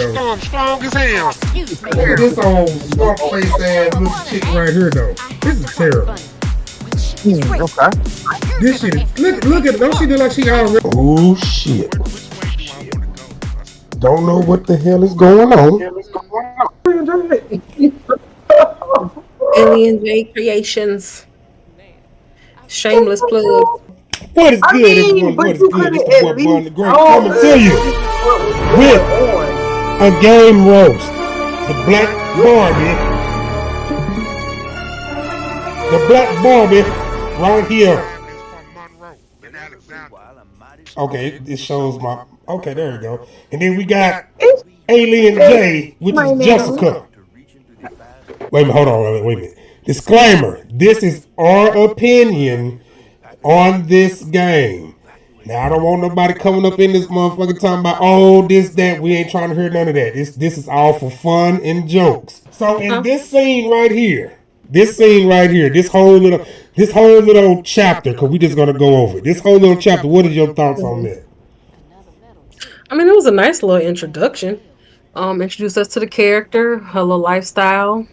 though. Strong as hell. Look at this old swamp face ass little chick right here though. This is terrible. Okay. This shit is, look at it. Don't she look like she already? Oh shit. Don't know what the hell is going on. Alien J Creations. Shameless plug. What is good, everyone? What is good? It's the boy bonthagreat coming to you with a game roast. The Black Barbie. The Black Barbie right here. Okay, it shows my... Okay, there we go. And then we got Alien J, which is Jessica. Wait a minute, hold on, wait a minute. Disclaimer, this is our opinion on this game. Now, I don't want nobody coming up in this motherfucker talking about, oh, this, that. We ain't trying to hear none of that. This is all for fun and jokes. So, in this scene right here, this whole little chapter, because we just going to go over it. This whole little chapter, what are your thoughts on that? I mean, it was a nice little introduction. Introduced us to the character, her little lifestyle.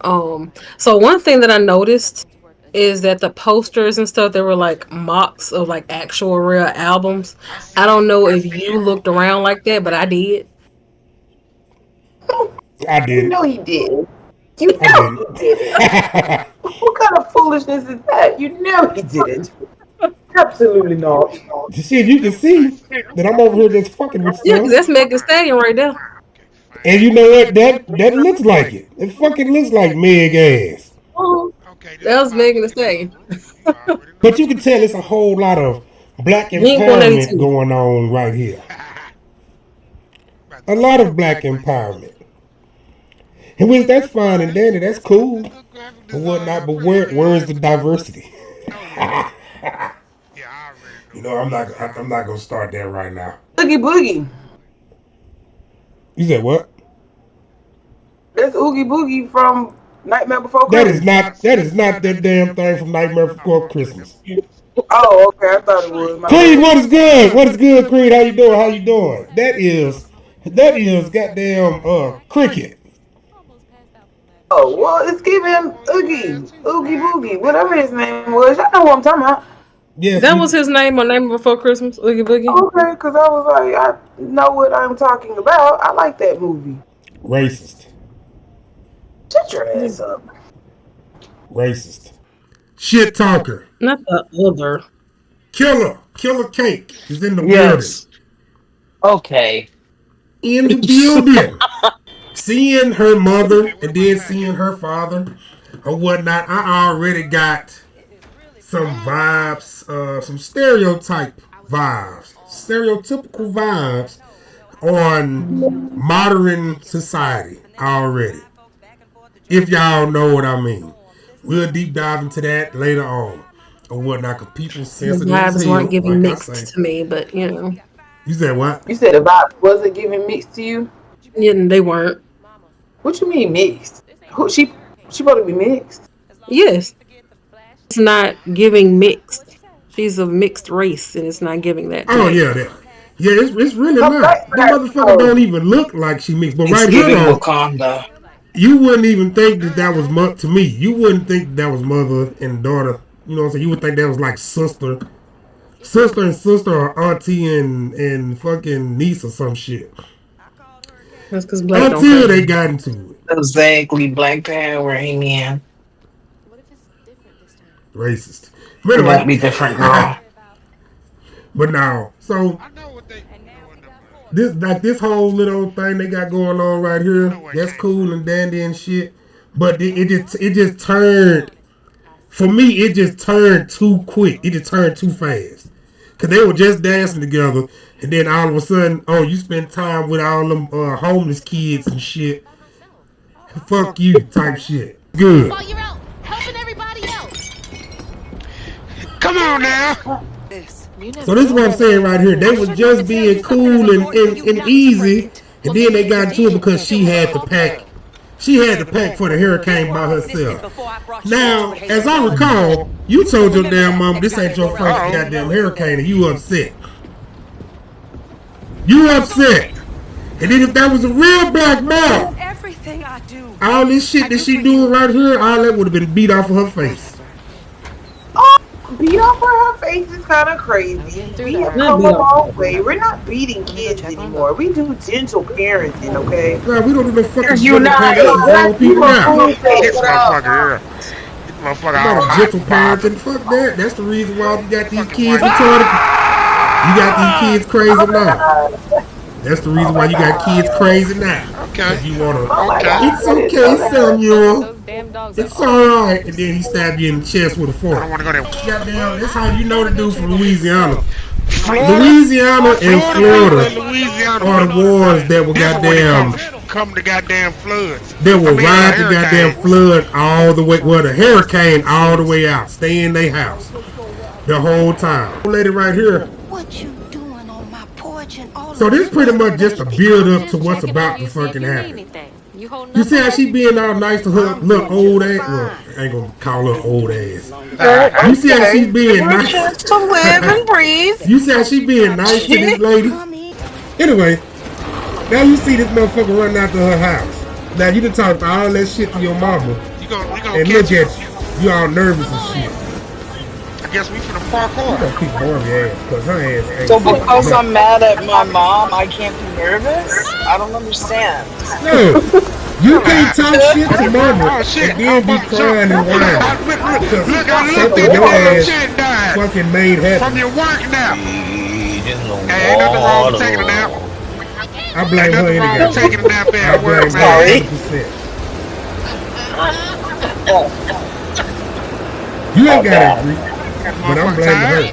So one thing that I noticed is that the posters and stuff, they were like mocks of like actual real albums. I don't know if you looked around like that, but I did. I did. You know he did. You know he did it. What kind of foolishness is that? You know he did it. Absolutely not. Shit, you can see that I'm over here just fucking with Yeah, stuff. that's Meg Thee Stallion right there. And you know what? That looks like it. It fucking looks like Meg ass. That was Meg Thee Stallion. But you can tell it's a whole lot of black empowerment going on right here. A lot of black empowerment. And which that's fine and dandy, that's cool. But whatnot, but where's the diversity? You know, I'm not gonna start that right now. Oogie Boogie. You said what? That's Oogie Boogie from Nightmare Before Christmas. That is not that damn thing from Nightmare Before Christmas. Oh, okay. I thought it was. Creed, what is good? What is good, Creed? How you doing? That is goddamn Cricket. Oh, well, it's giving Oogie Boogie, whatever his name was. Y'all know what I'm talking about. Yes, that was his name on Nightmare Before Christmas, Oogie Boogie. Okay, because I was like, I know what I'm talking about. I like that movie. Racist. Shut your ass up. Racist. Shit talker. Not the other. Killer Cake is in the building. Okay. In the building. Seeing her mother and then seeing her father or whatnot, I already got some vibes, some stereotypical vibes on modern society already. If y'all know what I mean. We'll deep dive into that later on or whatnot, because people sensitive. The vibes weren't giving mixed to me, but you know. You said what? You said the vibes wasn't giving mixed to you? Yeah, they weren't. What you mean mixed? She supposed to be mixed? Yes. It's not giving mixed. She's of mixed race, and it's not giving that. Oh yeah, it's really not. That motherfucker don't even look like she mixed. But right here, though, you wouldn't even think that was to me. You wouldn't think that was mother and daughter. You know what I'm saying? You would think that was like sister and sister, or auntie and fucking niece or some shit. That's because black until they got into it. Exactly, black power, amen. Racist. It might be different, girl. But now, so this whole little thing they got going on right here, that's cool and dandy and shit. But it just turned, for me, it just turned too quick. It just turned too fast. Cause they were just dancing together, and then all of a sudden, oh, you spend time with all them homeless kids and shit. Fuck you, type shit. Good. While you're out helping everybody else. Come on now. So this is what I'm saying right here. They were just being cool and easy, and then they got into it because she had to pack. She had to pack for the hurricane by herself. Now, as I recall, you told your damn mom this ain't your first goddamn hurricane and you upset. You upset. And then if that was a real black mom, Everything I do. all this shit that she doing right here, all that would have been beat off of her face. Oh, beat off her face is kind of crazy. We have come a long way. We're not beating kids anymore. We do gentle parenting, okay? Nah, we don't do no fucking You gentle parenting for grown people now. This motherfucker here. This motherfucker all Not a gentle parenting. Fuck that. That's the reason why you got these kids retarded. You got these kids crazy now. That's the reason why you got kids crazy now. Okay. You wanna? Okay. It's okay, Samuel. It's alright. And then he stabbed you in the chest with a fork. I don't want to go there. Goddamn, that's how you know the dude from Louisiana. Florida? Louisiana and Florida Louisiana are the wars that were goddamn. Come to goddamn floods. They will ride the goddamn flood all the way, well, the hurricane all the way out. Stay in their house the whole time. Lady right here. What you doing on my porch and all So this pretty much just a build up to what's about to fucking happen. You see how she being all nice to her little old ass? Well, I ain't gonna call her old ass. You see how she being nice? Just to live and breathe. You see how she being nice to this lady? Anyway, now you see this motherfucker running out to her house. Now you done talked all that shit to your mama. You gonna And look at you. You all nervous and shit. I guess we finna You parkour. gonna keep Barbie ass, cause her ass ain't. So because I'm mad at my mom, I can't be nervous? I don't understand. No, you can't talk shit to mama Oh shit. and then be crying and whining. Look, I looked Something at your the ass shit died. fucking made From happen. your work now. Hey, ain't nothing wrong with taking a nap. I blame Ain't her nothing wrong anyway. with taking a nap I at work, blame her man. 100%. You ain't gotta agree, but I'm blaming her.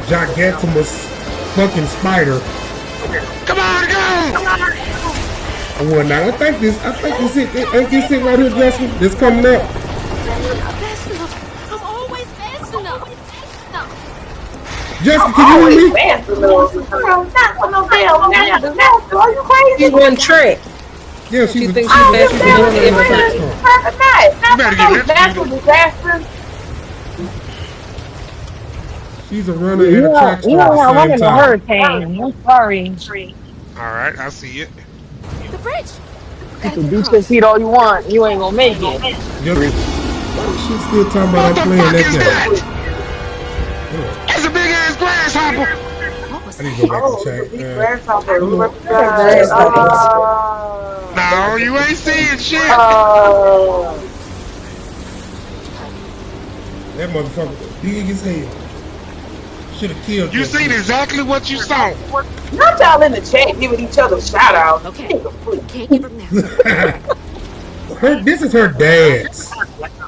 Gigantimus fucking spider. Come on, go! Well, now I think this it right here, Jessica. This coming up. Fast enough. I'm always fast enough. Jessica, can you hear me? Are you crazy? She's one trick. Yeah, She she's thinks a she's she's fast. a- She's doing it every time. You better get natural disaster. She's a runner and a track You star know how at I'm the in same a time. hurricane. I'm sorry. Alright, I see it. The bridge. You can beat your feet all you want. You ain't gonna make it. She's still talking about What I'm the playing fuck that is game. that? It's a big ass grasshopper. I need to go back and check. Grasshopper. No, you ain't seeing shit. That motherfucker big as hell. Should have killed You that seen bitch. exactly what you saw. Not y'all in the chat giving each other shout outs. Okay. Can't give up now. This is her dad's.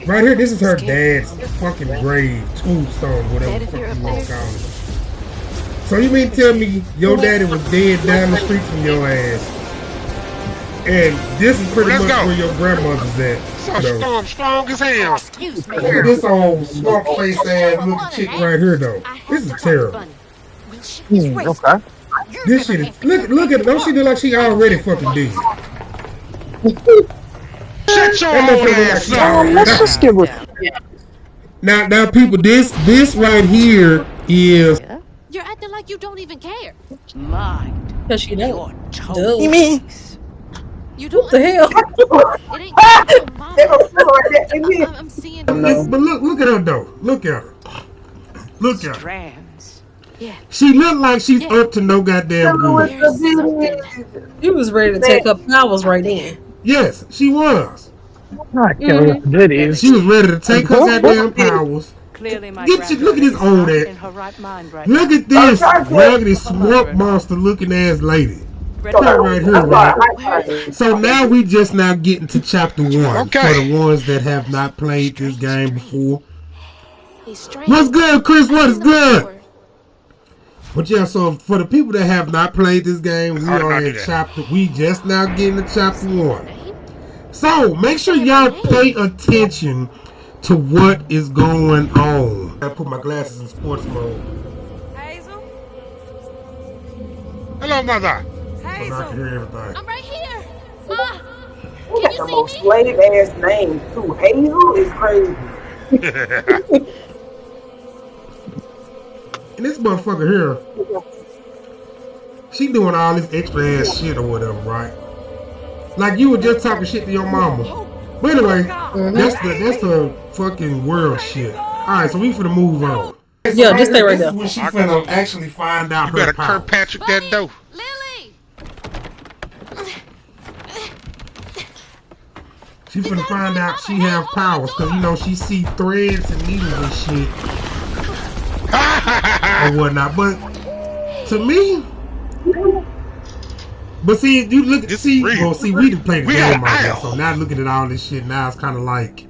Right here, this is her dad's fucking grave, tombstone, whatever the fuck you want to call it. So you mean tell me your daddy was dead down the street from your ass? And this is pretty Let's much go. where your grandmother's at. So storm strong as hell. Excuse me. Look at this old swamp face ass little chick right here though. This is terrible. Okay. This shit is look at it. Don't she look like she already fucking dead? Shut your That old motherfucker look like ass she up. already Let's just died. give her. Now people, this right here is You're acting like you don't even care. Because she don't. Duh. You mean? You don't. What the hell? It ain't your mom. I'm seeing. but look at her though. Look at her. Look at her. Yeah. She look like she's up to no goddamn good. There's something. He was ready to take up powers right then. Yes, she was. I can't remember what it is. She was ready to take her goddamn powers. Clearly my Look at this old in ass. her right mind right Look at this raggedy swamp monster looking ass lady. That right here, right? So now we just now getting to chapter 1 Okay. for the ones that have not played this game before. He's strange. What's good, Chris? What is good? But yeah, so for the people that have not played this game, we are in chapter. We just now getting to chapter 1. So make sure y'all pay attention to what is going on. I put my glasses in sports mode Hazel? Hello, mother. so I can hear everything. I'm right here. Ma, You can got the you most see me? slave ass name too. Hazel is crazy. And this motherfucker here, she doing all this extra ass shit or whatever, right? Like you were just talking shit to your mama. But anyway, that's the fucking world shit. Alright, so we finna move on. Yeah, just stay right This there. is when she finna actually find out You better her power. Kirkpatrick that dough. Lily! She finna find out she have powers, cause you know she see threads and needles and shit or whatnot. But to me, but see, you look This see, real. well, see, we didn't play the We game got an already, owl. so now looking at all this shit, now it's kind of like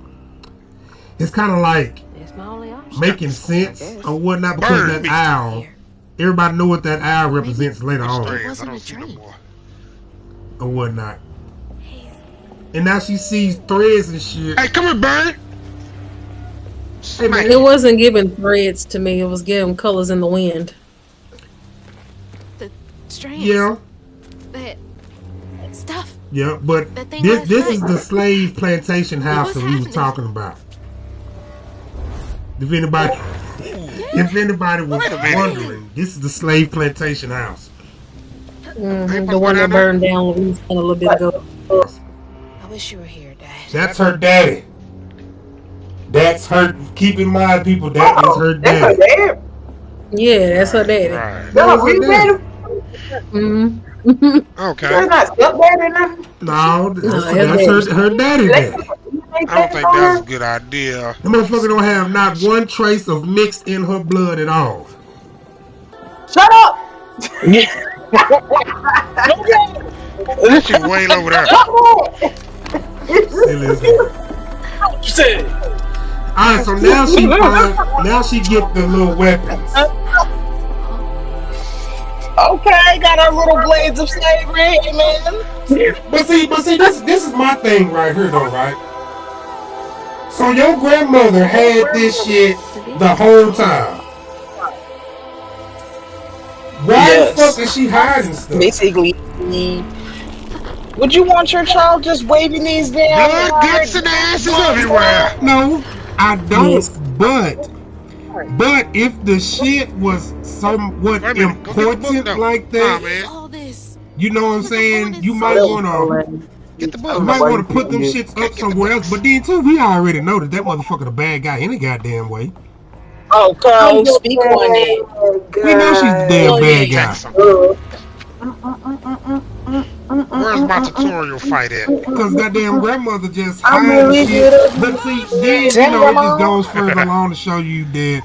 making sense or whatnot because Bird that me. owl. Everybody know what that owl represents later on Strands, I don't see no more. or whatnot. And now she sees threads and shit. Hey, come here, Bird. Hey, man, It wasn't giving threads to me. It was giving colors in the wind. The strands. yeah. That stuff. Yeah, but That thing this last is night. the slave plantation house What's that we was happening? talking about. If anybody was Wait a minute. wondering, this is the slave plantation house. The one that burned down a little bit ago. I wish you were here, Dad. That's her daddy. That's her. Keep in mind, people, that is her That's her daddy. dad. Yeah, that's her daddy. Right. That was No, her we daddy. made him. Okay. That's not stepdad or nothing. No, that's that's her daddy. Daddy. I don't think that's a good idea. The motherfucker don't have not one trace of mixed in her blood at all. Shut up! That shit way over there. Silly as hell. Alright, so now she get the little weapons. Okay, got our little blades of slavery, amen. But see, this is my thing right here though, right? So your grandmother had this shit the whole time. Why Yes. the fuck is she hiding stuff? Basically, would you want your child just waving these down? Blood, guts, and asses everywhere. No, I don't. Yes. But if the shit was somewhat Wait a minute, go get the book, important though. like Nah, that, man. All this. you know what I'm saying? You might wanna Get the you book. might wanna put them shits up somewhere else. But then too, we already know that motherfucker the bad guy any goddamn way. Oh, come speak on it. We know she's the damn bad guy. Where's my tutorial fight at? Cause goddamn grandmother just I'm hides really shit. good. But see, then you know it just goes further along to show you that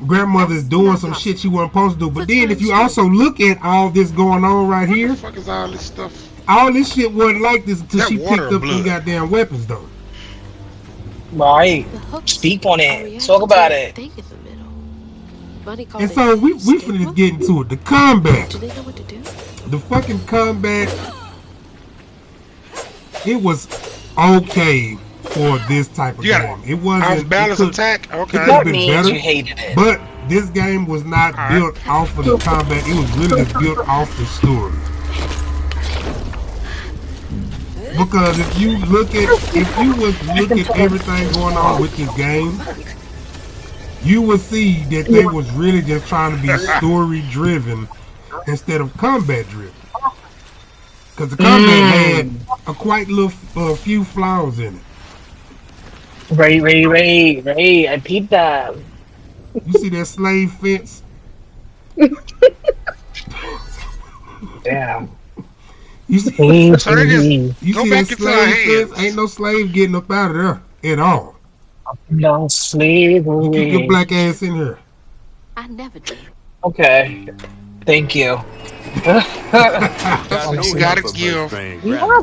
grandmother's doing some shit she wasn't supposed to do. But then if you also look at all this going on right What here, the fuck is all this stuff? all this shit wasn't like this until That she water picked up blood. them goddamn weapons though. Right. The hooks Speak on are it. reacting Talk about to it. the thing in the middle. Bunny called And it so we stigma. finna get into it. The combat. Do they know what to do? The fucking combat, it was okay for this type of You got game. It wasn't. Off balance it could- attack? It Okay. could have That been means better. you hated it. But this game was not Alright. built off of the combat. It was really just built off the story. Because if you look at everything going on with this game, you will see that they was really just trying to be story driven instead of combat driven. Because the combat had a quite little few flaws in it. Ray, I peeped that. You see that slave fence? Damn. You see, So they just you go see back that into our slave hands. fence? Ain't no slave getting up out of there at all. No You keep slavery. your black ass in here. I never did. Okay. Thank you. You gotta give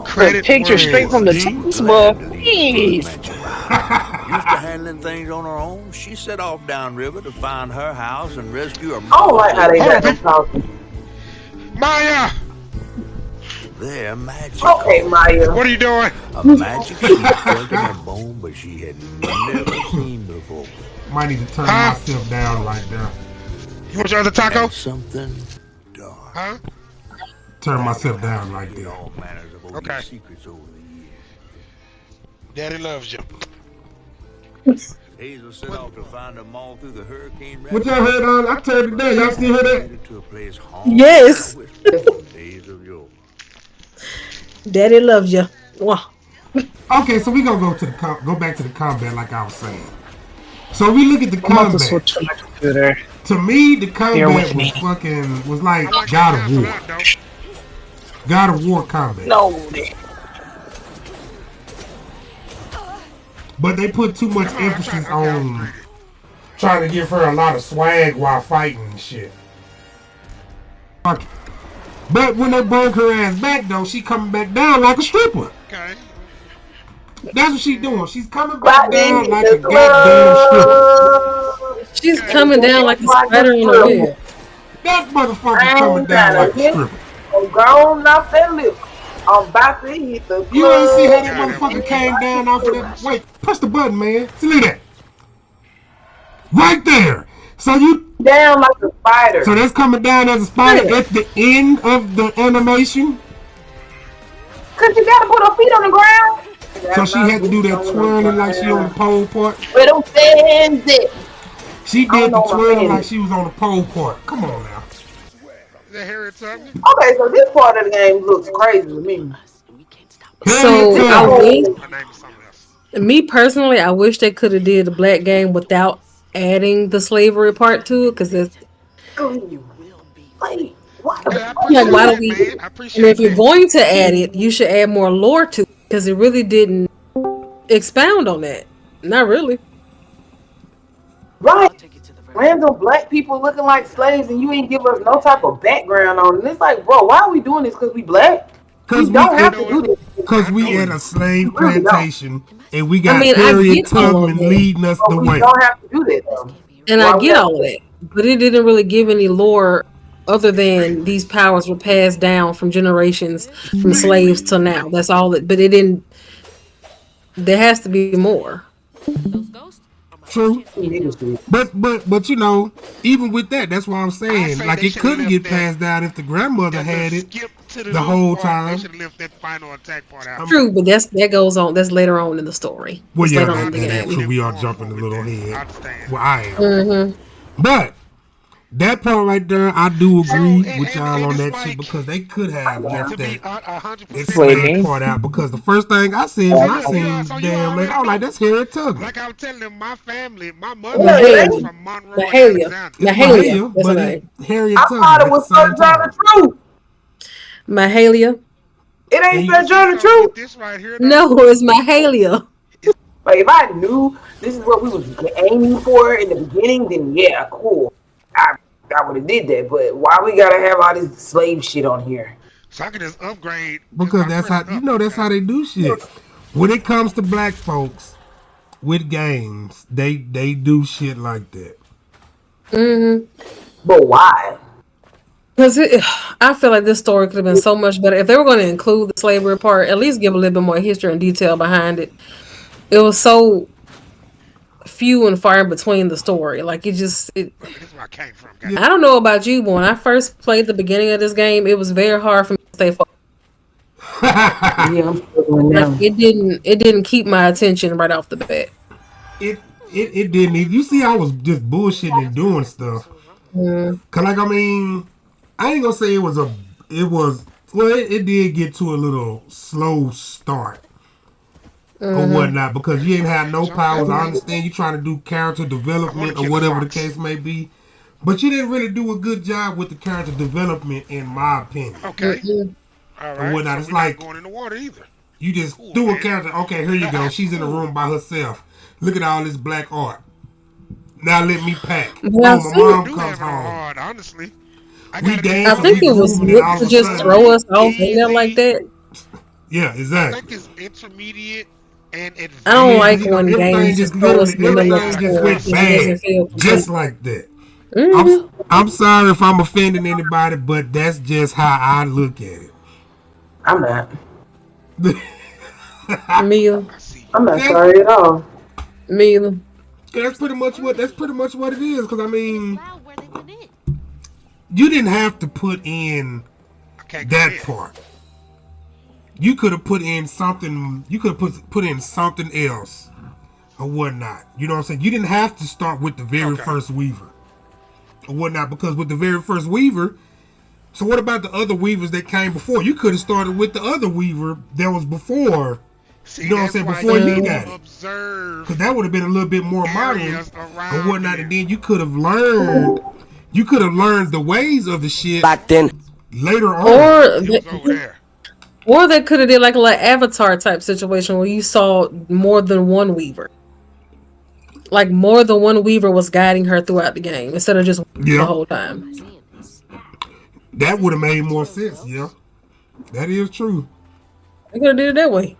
credit Picture where straight from the textbook. Please. Used to handling things on her own, she set off downriver to find her house and rescue her I don't like how they got them talking. Maya, They're magical. Okay, Maya. what are you doing? A magic she felt in her bone, but she had never seen before. Might need to turn Huh? myself down like that. You want your other taco? And something dark. Huh? Turn myself down like that. All manners of Okay. secrets over the years. Daddy loves you. Hazel set off to find them all through the hurricane. What y'all heard on? I turned it down. Y'all still hear that? To a place Yes. days of yore. Daddy loves you. Wow. Okay, so we gonna go back to the combat like I was saying. So we look at the I'm about to combat. switch to my computer. To me, the combat me. was like God of War. God of War combat. No. But they put too much emphasis on trying to give her a lot of swag while fighting and shit. But when they bring her ass back, though, she coming back down like a stripper. Okay. That's what she doing. She's coming back down like a goddamn stripper. She's coming down like a spider in a web. That motherfucker coming down like a stripper. I'm gone off that lip. I'm about to hit the club. You ain't see how that motherfucker came down off of that. Wait, press the button, man. See, look at that. Right there. So you down like a spider. So that's coming down as a spider at the end of the animation. Cause you gotta put her feet on the ground. So she had to do that twirling like she on the pole part. With them fans it. She did the twirling like she was on the pole part. Come on now. Okay, so this part of the game looks crazy to me. So me personally, I wish they could have did the black game without adding the slavery part to it, because it's like why do we? And if you're going to add it, you should add more lore to it, because it really didn't expound on that. Not really. Right. Random black people looking like slaves, and you ain't give us no type of background on it. And it's like, bro, why are we doing this? Because we black? We don't have to do this. Because we at a slave plantation, and we got Harriet Tubman leading us the way. We don't have to do that, though. And I get all of that, but it didn't really give any lore other than these powers were passed down from generations, from slaves till now. That's all it. But it didn't. There has to be more. True, but you know, even with that, that's why I'm saying, like, it couldn't get passed down if the grandmother had it the whole time. True, but that goes on. That's later on in the story. Well, yeah, that is true. We are jumping a little ahead. Well, I am. Mm-hmm. But that part right there, I do agree with y'all on that shit, because they could have left that slave part out, because the first thing I said when I seen damn lady, I was like, that's Harriet Tubman. Like I was telling them, my family, my mother is from Monroe, Alexander. Mahalia, but Harriet Tubman. I thought it was Sojourner Truth. Mahalia. It ain't Sojourner Truth. This right here, no, it's Mahalia. Like, if I knew this is what we was aiming for in the beginning, then yeah, cool. I would have did that, but why we gotta have all this slave shit on here? So I can just upgrade. Because that's how that's how they do shit. When it comes to black folks with games, they do shit like that. But why? Because I feel like this story could have been so much better if they were going to include the slavery part. At least give a little bit more history and detail behind it. It was so few and far in between the story. Like, it just This is where I came from. I don't know about you, but when I first played the beginning of this game, it was very hard for me to stay focused. Yeah, I'm struggling now. Like, it didn't keep my attention right off the bat. It didn't even. You see, I was just bullshitting and doing stuff. Cause, like, I mean, I ain't gonna say it did get to a little slow start or whatnot, because you didn't have no powers. I understand you trying to do character development or whatever the case may be, but you didn't really do a good job with the character development, in my opinion. Okay. All right. Or whatnot. So it's like not going in the water either. You just threw a character. Okay, here you go. She's in the room by herself. Look at all this black art. Now let me pack. Yeah, my mom comes home. Hard, honestly. I think it was meant to just throw us off in there like that. Yeah, exactly. I think it's intermediate and advanced. I don't like when games just throw us in the middle of the story. Just like that. I'm sorry if I'm offending anybody, but that's just how I look at it. I'm not. Me either. I'm not sorry at all. Me either. That's pretty much what it is. Because I mean, you didn't have to put in that part. You could have put in something. You could have put in something else or whatnot. You know what I'm saying? You didn't have to start with the very first Weaver or whatnot, because with the very first Weaver, so what about the other Weavers that came before? You could have started with the other Weaver that was before. See, you know what I'm saying? Before he got it. Because that would have been a little bit more modern or whatnot, and then you could have learned the ways of the shit back then later on. Or they could have did like a little Avatar type situation where you saw more than one Weaver. Like more than one Weaver was guiding her throughout the game instead of just the whole time. That would have made more sense, yeah. That is true. They could have did it that way.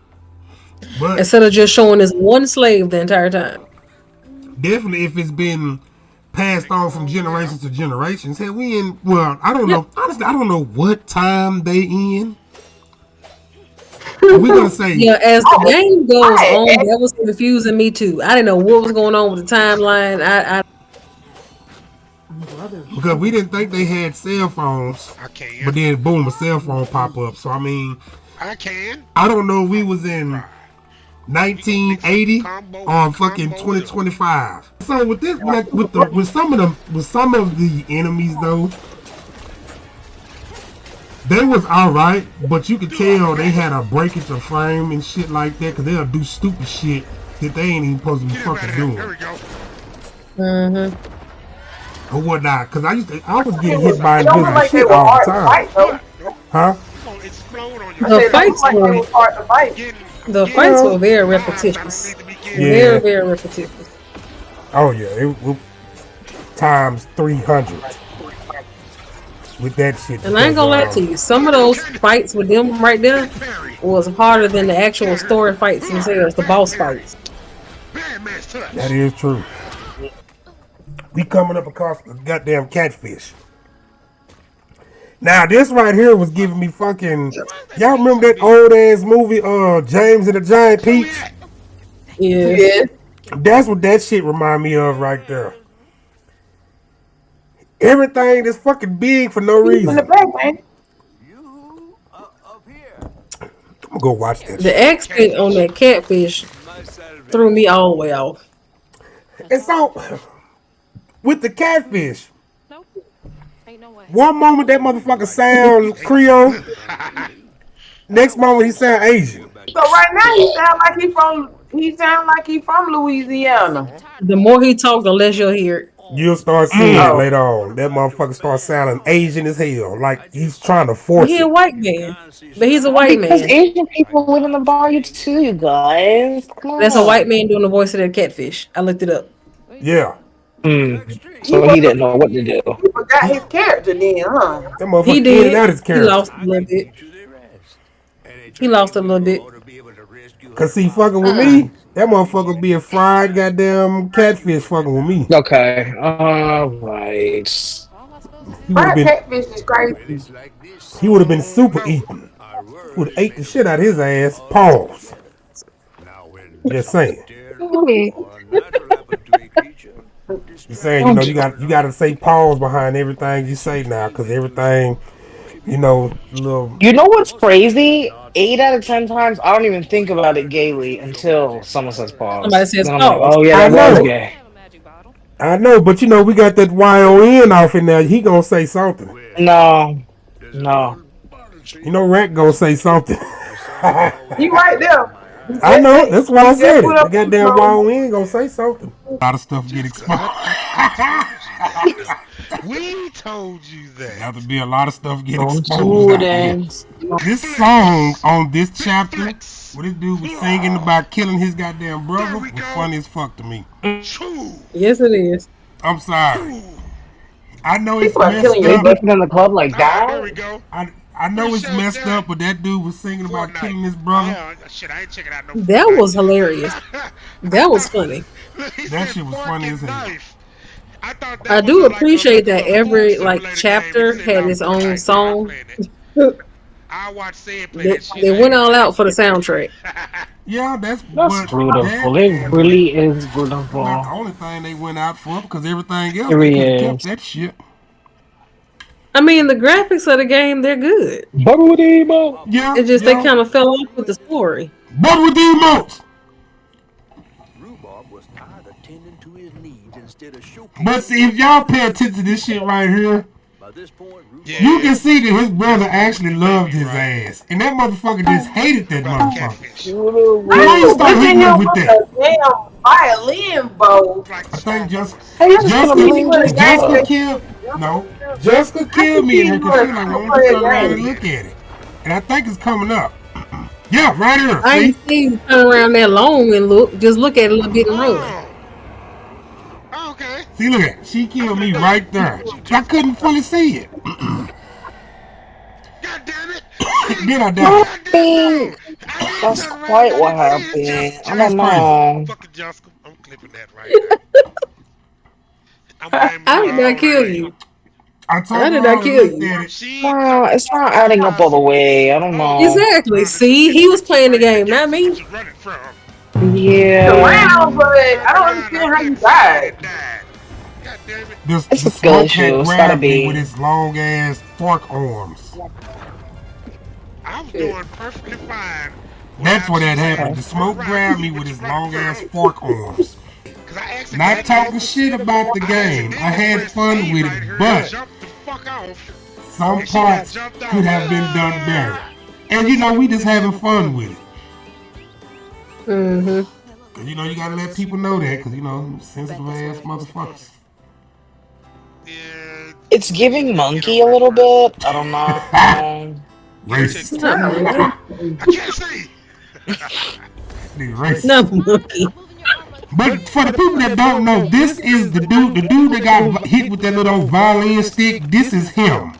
But instead of just showing this one slave the entire time. Definitely if it's been passed on from generations to generations. Hey, we in, well, I don't know. Honestly, I don't know what time they in. We're going to say. Yeah, as the game goes on, that was confusing me too. I didn't know what was going on with the timeline. Because we didn't think they had cell phones. But then, boom, a cell phone pop up. So, I mean. I don't know if we was in 1980 or fucking 2025. So with this, like with some of the enemies though, they was alright, but you could tell they had a breakage of frame and shit like that, because they'll do stupid shit that they ain't even supposed to be fucking doing. Or whatnot, because I was getting hit by invisible shit all the time. Huh? The fights were very repetitious. Very, very repetitious. Oh yeah, it times 300 with that shit. And I ain't gonna lie to you, some of those fights with them right there was harder than the actual story fights themselves, the boss fights. That is true. We coming up across the goddamn catfish. Now this right here was giving me fucking. Y'all remember that old ass movie, James and the Giant Peach? Yeah. That's what that shit remind me of right there. Everything that's fucking big for no reason. I'm gonna go watch that. The accent on that catfish threw me all the way off. And so, with the catfish. One moment that motherfucker sound Creole, next moment he sound Asian. So right now he sound like he from Louisiana. The more he talk, the less you'll hear it. You'll start seeing it later on. That motherfucker starts sounding Asian as hell, like he's trying to force it. He's a white man, but he's a white man. Because Asian people live in the bayou too, you guys. Come on. That's a white man doing the voice of that catfish. I looked it up. Yeah. So he didn't know what to do. He forgot his character then, huh? That motherfucker He did. out his character. He lost a little bit. He lost a little bit. Cause see, fucking with me, that motherfucker be a fried goddamn catfish fucking with me. Okay. Alright. Fried catfish is crazy. He would have been super eaten. He would have ate the shit out of his ass. Pause. Just saying. You're saying, you know, you got to say pause behind everything you say now, because everything, you know, little. You know what's crazy? 8 out of 10 times, I don't even think about it gaily until someone says pause. Somebody says then I'm pause. like, oh yeah, that was gay. I know, but you know, we got that YON off in there. He gonna say something. No. You know, Rat gonna say something. You right there. I know, that's why I said it. The goddamn YON gonna say something. A lot of stuff get exposed. We told you that. There to be a lot of stuff get exposed. This song on this chapter, what this dude was singing about killing his goddamn brother, was funny as fuck to me. Yes, it is. I'm sorry. I know it's People are messed killing up. people in the club like that. There we go. I know it's messed up, but that dude was singing about killing his brother. Shit, I ain't checking out no. That was hilarious. That was funny. That shit was funny as hell. I do appreciate that every chapter had its own song. They went all out for the soundtrack. Yeah, that's beautiful. It really is beautiful. Not the only thing they went out for, because everything else they could have kept that shit. I mean, the graphics of the game, they're good. Yeah, it's just they kind of fell off with the story. But with the emotes. But see, if y'all pay attention to this shit right here, you can see that his brother actually loved his ass. And that motherfucker just hated that motherfucker. Why you start hitting him with that? Damn violin bow. I think Jessica killed. No, Jessica killed me in her because she like, why don't you turn around and look at it? And I think it's coming up. Yeah, right here. I ain't seen you turn around that long and look. Just look at it a little bit and run. Okay. See, look at it. She killed me right there. I couldn't fully see it. God damn it! Then I died. That's quite what happened. I don't know. Fucking Jessica, I'm clipping that right now. I did not kill you. I did not kill you. It's not adding up all the way. I don't know. Exactly. See, he was playing the game, not me. Yeah. Around, but I don't understand how you died. It's a skill issue. It's gotta be. With his long ass fork arms. I was doing perfectly fine. That's what that happened. The smoke grabbed me with his long ass fork arms. Not talking shit about the game. I had fun with it, but some parts could have been done better. And you know, we just having fun with it. Cause you know you gotta let people know that, cause you know, sensitive ass motherfuckers. It's giving monkey a little bit. I don't know. Racist. I can't see. Racist. No monkey. But for the people that don't know, this is the dude that got hit with that little violin stick. This is him.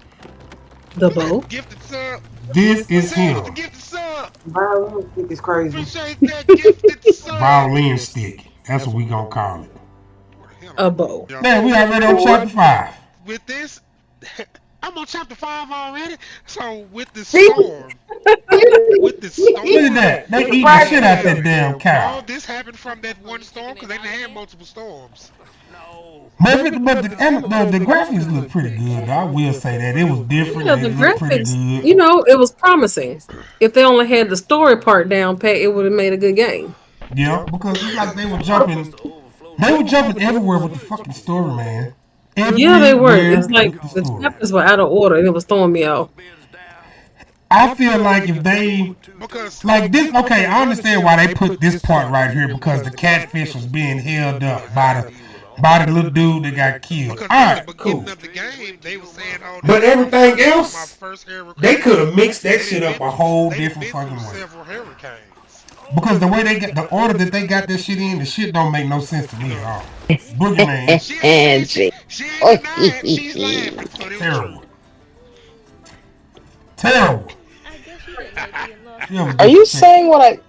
The bow. This is him. Violin stick is crazy. Violin stick. That's what we gonna call it. A bow. Man, we already on chapter 5. With this, I'm on chapter 5 already. So with the storm, look at that. They eat the shit out that damn cow. All this happened from that one storm because they didn't have multiple storms. But the graphics look pretty good. I will say that it was different. The graphics, it was promising. If they only had the story part down pat, it would have made a good game. Yeah, because it's like they were jumping. They were jumping everywhere with the fucking story, man. Yeah, they were. It's like the chapters were out of order and it was throwing me off. I feel like if they like this, okay, I understand why they put this part right here because the catfish was being held up by the little dude that got killed. All right, cool. But everything else, they could have mixed that shit up a whole different fucking way. Because the way they got the order that they got this shit in, the shit don't make no sense to me at all. Boogeyman. Terrible. Are you saying what I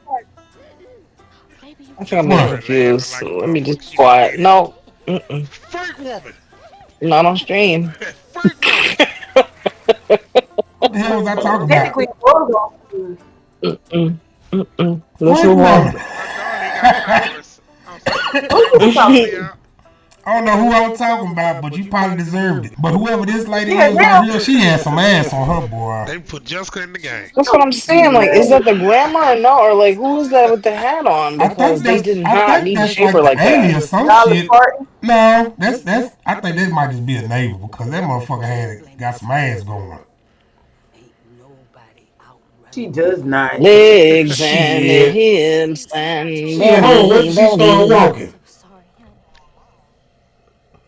think I'm getting confused. Let me just be quiet. No. Freak woman. Not on stream. What the hell was I talking about? Let's move on. I don't know who I was talking about, but you probably deserved it. But whoever this lady is right here, she had some ass on her, boy. They put Jessica in the game. That's what I'm saying. Like, is that the grandma or no? Or like, who is that with the hat on? Because they did not need to shape her like that. Or some shit. No, that's. I think that might just be a neighbor because that motherfucker got some ass going. She does not. Legs and hips and she started walking.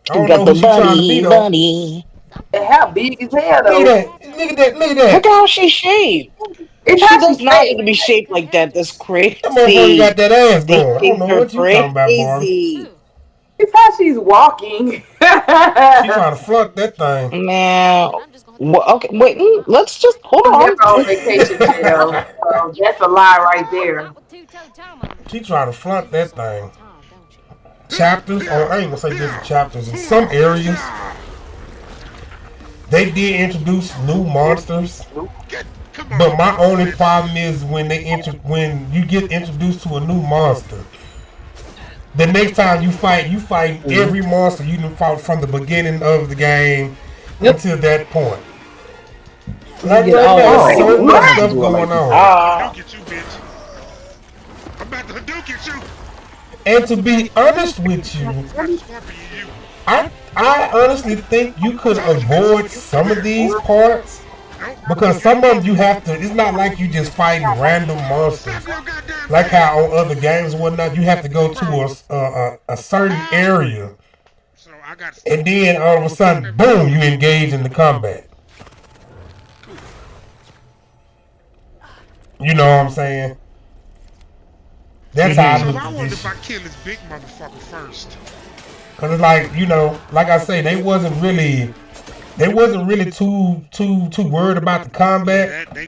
I don't know who she trying to be though. And how big is hell though? Look at that. Look how she shaped. She does not need to be shaped like that. That's crazy. That motherfucker got that ass going. I don't know what you talking about, Barbie. It's how she's walking. She trying to flunk that thing. Man. Well, okay, wait. Let's just hold on. Never on vacation, so that's a lie right there. She trying to flunk that thing. Chapters, or I ain't gonna say different chapters. In some areas, they did introduce new monsters. But my only problem is when you get introduced to a new monster. The next time you fight every monster you can fight from the beginning of the game until that point. Like there's so much stuff going on. And to be honest with you, I honestly think you could avoid some of these parts Nope. because some of them you have to. It's not like you just fighting random Stop monsters your goddamn like bed. how on other games and whatnot. You have to go to a certain How? area, So I gotta stop. and then all of a sudden, boom, you engage in the combat. Cool. You know what I'm saying? That's how I So looked I at wonder this if I shit. kill this big motherfucker first. Cause it's like like I say, they wasn't really too worried about the Yeah, combat. that they.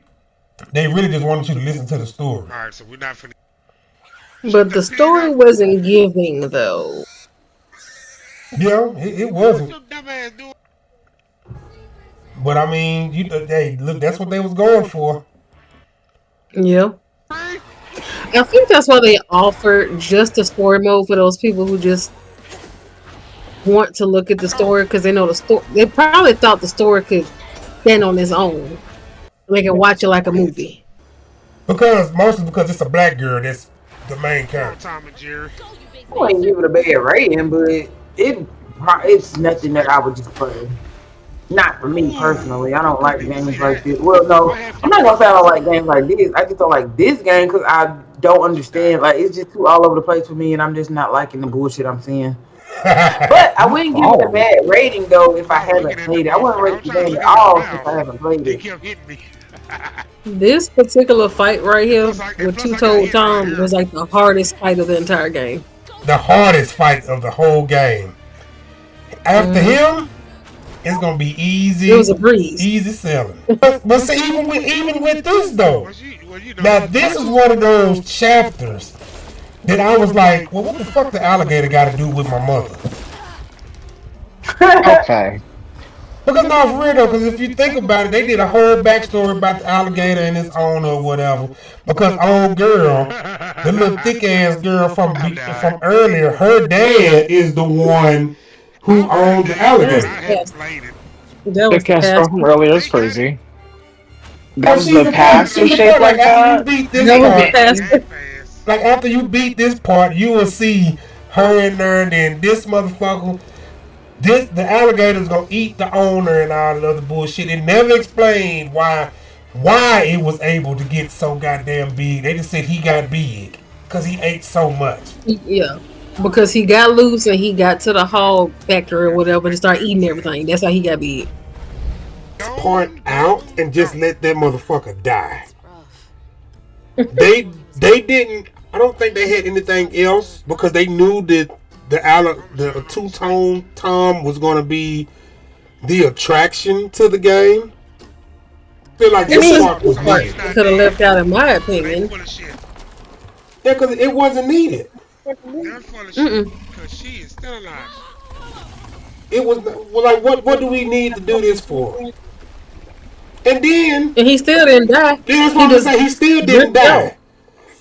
They really just wanted you to listen to the story. All right, so we're not finna shoot But that the pig story up. wasn't giving though. It What wasn't. your dumb ass doing? But I mean, hey, look, that's what they was going for. Yeah. Right? I think that's why they offered just a story mode for those people who just want to look at the Oh, story because they know the story. They probably thought the story could stand on its own. They can watch it like a movie. Because mostly because it's a black girl that's the main come on, character. Tom and Jerry. I wouldn't give it a bad rating, but it's nothing that I would just play. Not for me Ooh, personally. I don't like see games like that? this. Well, What no, I'm happened? not gonna say I don't like games like this. I just don't like this game because I don't She died. understand. Like it's just too all over the place for me, and I'm just not liking the bullshit I'm seeing. But I wouldn't give it a Oh, bad rating though if I I was looking haven't at that played it. I wouldn't motherfucker. I rate was the trying to game look at at his all since I mouth. haven't played He it. kept hitting me. This particular fight right here And with plus Two I got Toed hit right Tom here. was like the hardest fight of the entire game. The hardest fight of the whole game. After Hmm. him, it's gonna be It was easy, a breeze. easy selling. But see, even with this though, Well, you know, now her this is punches. one of those chapters that I was like, well, what the fuck the alligator got to do with my mother? okay. Because no, for real though, because if you think about it, they did a whole backstory about the alligator and its owner or whatever. Because old girl, the little thick ass girl I'm from dying. earlier, her dad is the one who I've heard owned the that, That was but the alligator. I haven't pastor. played it. That The was the cast from pastor. earlier is They got it. crazy. That Cause was the past was she's a shaped part. Like like after you that. beat this That They was got the it part, on pastor. Game Pass. like after you beat this part, you will see her in there, and then this motherfucker. The alligator's gonna eat the owner and all that other bullshit. It never explained why it was able to get so goddamn big. They just said he got big because he ate so much. Yeah. Because he got loose and he got to the hog factory or whatever to start eating everything. That's how he got big. Part out and just Gone. let that motherfucker die. That's rough. They didn't. I don't think they had anything else because they knew that the two tone Tom was gonna be the attraction to the game. I feel like This this is part the was So part she's needed. they not could have dead. left out, in my They opinion. full of shit. Yeah, because it wasn't needed. They're full of shit. Mm-mm. Because she is still alive. It was well, like what do we need to do this for? And then And he still didn't die. that's He what I'm just saying. He still didn't dripped out. die.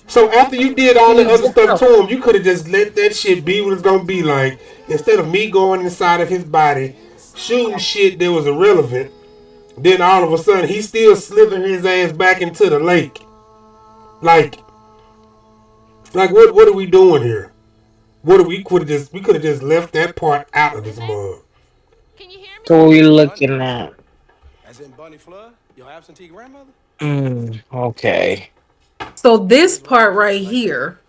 So after you did all He the just other dripped stuff out. to him, you could have just let that shit be what it's gonna be like. Instead of me going inside of his body, shooting shit that was irrelevant, then all of a sudden he still slithering his ass back into the lake. Like, what are we doing here? What are we could have just left that part out of this mug. So what we looking at? As in Bunny Flood, your absentee grandmother? Okay. So this part right here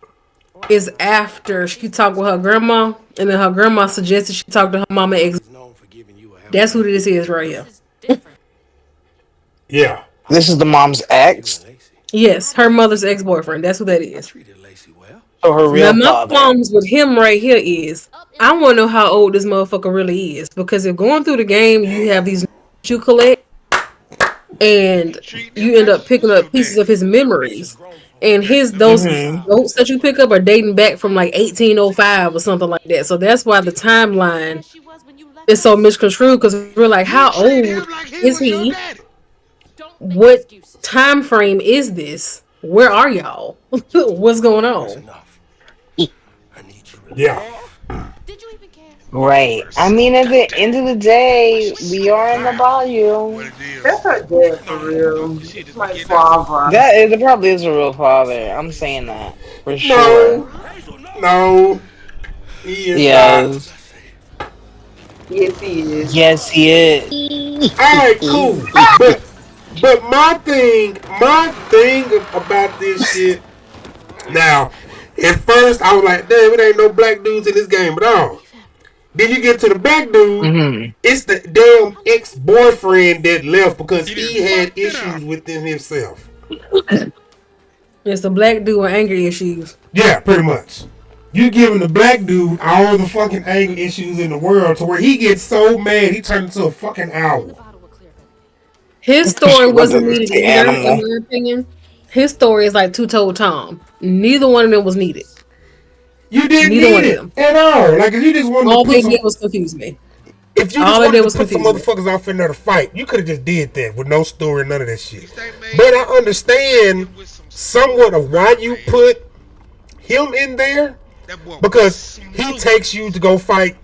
is after she talked with her grandma, and then her grandma suggested she talk to her mama ex. Is known for giving you a That's who helping this hand. is right here. Yeah. This is the mom's You and ex. Lacey. Yes, her mother's ex boyfriend. That's who that I is. treated Lacey well. So her Now real my father. problems with him right here is I want to know how old this motherfucker really is because if going through the game you have these you collect and You treating him you end like up picking your up pieces of daddy. his memories. And That's his the those fucking Mm-hmm. problem. notes that you pick up are dating back from like 1805 or something like that. So that's why the timeline is so misconstrued because we're like, You how treat old him like he is was your he? daddy. What time frame is this? Where are y'all? What's going That's on? enough. I need you to Yeah. Right. I mean, at the end of the day, we are in the What bayou. it That's is. her dad No, for no, no, no. real. Shit, It's just be my getting out. father. It probably is a real father. I'm saying that for sure. No. No. He is not. Yes. Yes, he is. Yes, he is. Alright, cool. But my thing about this shit. Now, at first I was like, damn, it ain't no black dudes in this game at all. Then you get to the black dude, Mm-hmm. it's the damn ex-boyfriend that left because He didn't he had fuck it up. issues within himself. It's the black dude with anger issues. Yeah, pretty much. You giving the black dude all the fucking anger issues in the world to where he gets so mad he turns into a fucking owl. His She story was wasn't an needed either, in animal. my opinion. His story is like two-toed Tom. Neither one of them was needed. You didn't Neither one need of it them. at all. Like if you just wanted to All put they some, did was confuse me. if you just All they wanted did to was put some confuse me. motherfuckers off in there to fight, you could have just did that with no story, none of that shit. If they made But I understand him with some somewhat of why story, you man, put him in there that boy because was he smooth. takes you to go fight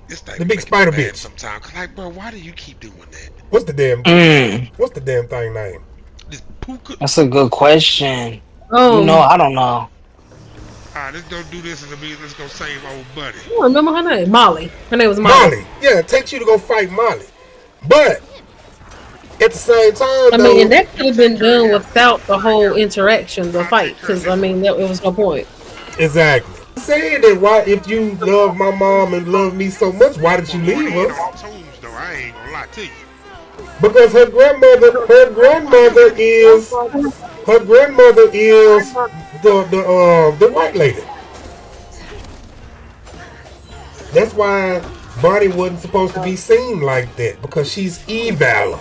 This thing the big make me spider mad bitch. sometimes. Cause like, bro, why do you keep doing that? What's the damn Mm, what's the damn thing name? This puka. that's a good question. Um, I don't know. Alright, let's go do this and let's go save old buddy. I don't remember her name. Molly. Her name was Molly. Molly. Yeah, it takes you to go fight Molly. But at the same time I mean, and though, that could You have take been care of done him. without the whole interaction, the I'll take fight. care of Because I him. mean, it was no point. exactly. I'm saying that why if you love my mom and love me so much, why did you I'm going leave in us? on tombs though. I ain't gonna lie to you. Because her grandmother is the white lady. That's why Bonnie wasn't supposed to be seen like that because she's evil.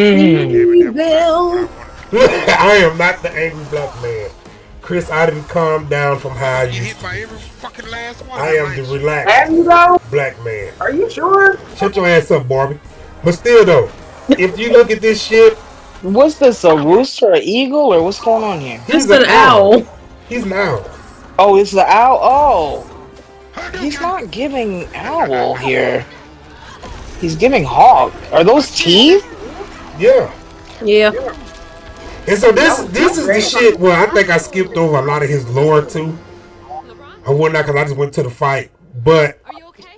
Yeah, Mm. but that was not what I Evil. wanted. I am not the angry black man. Chris, I didn't calm down from how I Get used hit to by be. every fucking last one of I them, am the ain't you? relaxed Have you though? black man. Are you sure? Shut your ass up, Barbie. But still though, if you look at this shit, What's this? A rooster, an eagle, or what's going on here? he's Just an an owl. owl. He's an owl. Oh, it's the owl. Oh, he's Hadouken! not giving owl here. He's giving hawk. Are those teeth? Yeah. Yeah. And so That this was this is the great. shit where I think I skipped over a lot of his lore too. I whatnot because I just went to the fight. But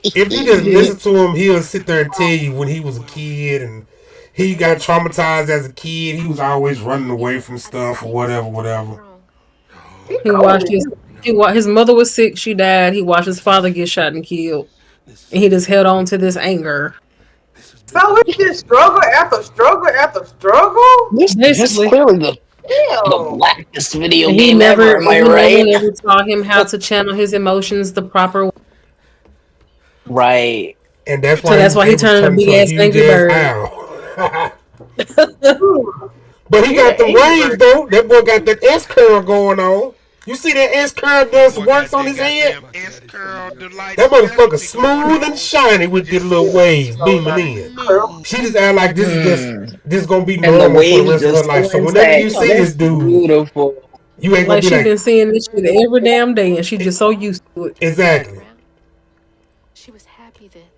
if you just listen to him, he'll sit there and tell you when he was a kid and he got traumatized as a kid. He was always running away from stuff or whatever. He He cold. watched his mother was sick. She died. He watched his father get shot and killed. And he just held on to this anger. So it's just struggle after struggle after struggle? This Basically. clearly the Hell. blackest video And he game never, ever. and Am I no right? one ever taught him how to channel his emotions the proper way. Right. And that's So why he that's was why he able to turned a turn big into a ass huge angry ass bird. owl. Ooh. But he Yeah, got the angry waves bird. though. That boy got that S curl going on. You see that S curl That does boy works got on that his head? goddamn S curl delight That motherfucker specialty going smooth and on. shiny with the Just little waves So beaming nice. in. Curl. She just act like this is just Hmm. this gonna be And the normal for the waves rest of her just life. so So whenever you intact. Oh, see this that's dude, beautiful. you ain't gonna Like be she like been seeing this shit every damn day, and she just so used to it. exactly. She was happy that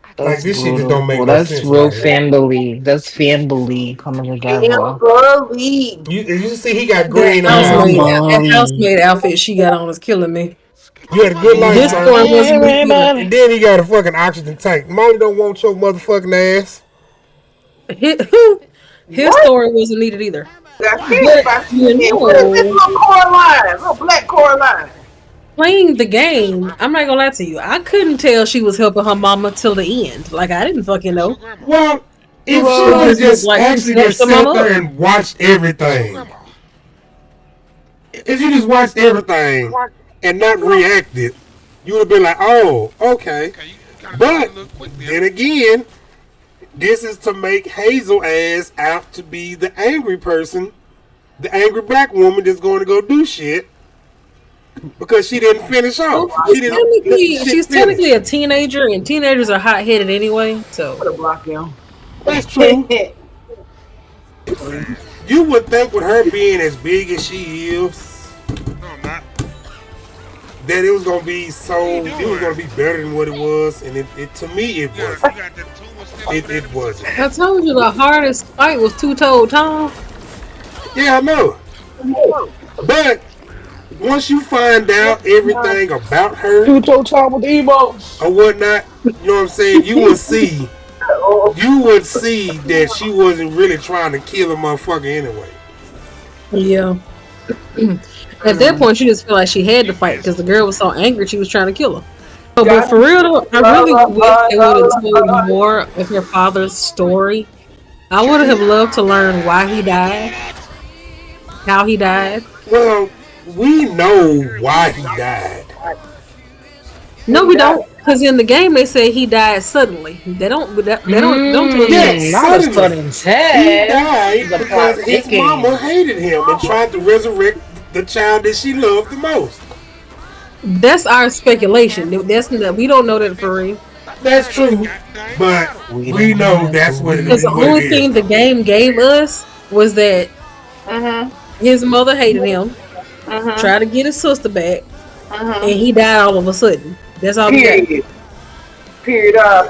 I could Like That's this shit just don't make beautiful. no That's sense real right here. family. That's family coming together. Family. You see he got That green eyes housemaid, too. that Family. housemaid outfit she got on is killing me. You had a good life, His sir. story wasn't needed either. And Everybody. then he got a fucking oxygen tank. Molly don't want your motherfucking ass. His, his What? story wasn't needed either. Got killed But by you shit. What is this know, little Coraline? Little black Coraline. playing the game, I'm not gonna lie to you. I couldn't tell she was helping her mama till the end. Like I didn't fucking That's your know. grandma. Well, if she It would have just looked just like she actually snatched just her sat mama there up. and watched That's your everything, grandma. if you just watched everything and not reacted, you would have been like, oh, okay. Okay, you kind of started But a little quick there. then again, this is to make Hazel ass out to be the angry person, the angry black woman that's going to go do shit because she didn't finish Well, off. She didn't let the shit she's finish. technically a teenager, and teenagers are hot headed anyway. So Put a block him. That's true. Man, You would think with her being as big as she is, no, I'm not. that it was gonna be What are you it was doing? gonna be better than what it was, and it to me it You wasn't. got that tumor still over It there. it wasn't. I told you the hardest fight was two-toed Tom. Yeah, I know. But once you find out everything about her Two-toe time with the emotes. or whatnot, you know what I'm saying? You would see that she wasn't really trying to kill a motherfucker anyway. Yeah. At that point, she just felt like she had to fight because the girl was so angry she was trying to kill her. Oh, but for real though, I really wish they would have told more of her father's story. I would have loved to learn why he died, how he died. Well, we know why he died. No, we don't, because in the game they say he died suddenly. They don't. They don't tell us that. Not a sudden He death. died because his mama hated him and tried to resurrect the child that she loved the most. That's our speculation. We don't know that for real. That's true, but we know that's what it Because the only is. thing the game gave us was that his mother hated him, tried to get his sister back, and he died all of a sudden. That's all we got. Period. Yeah,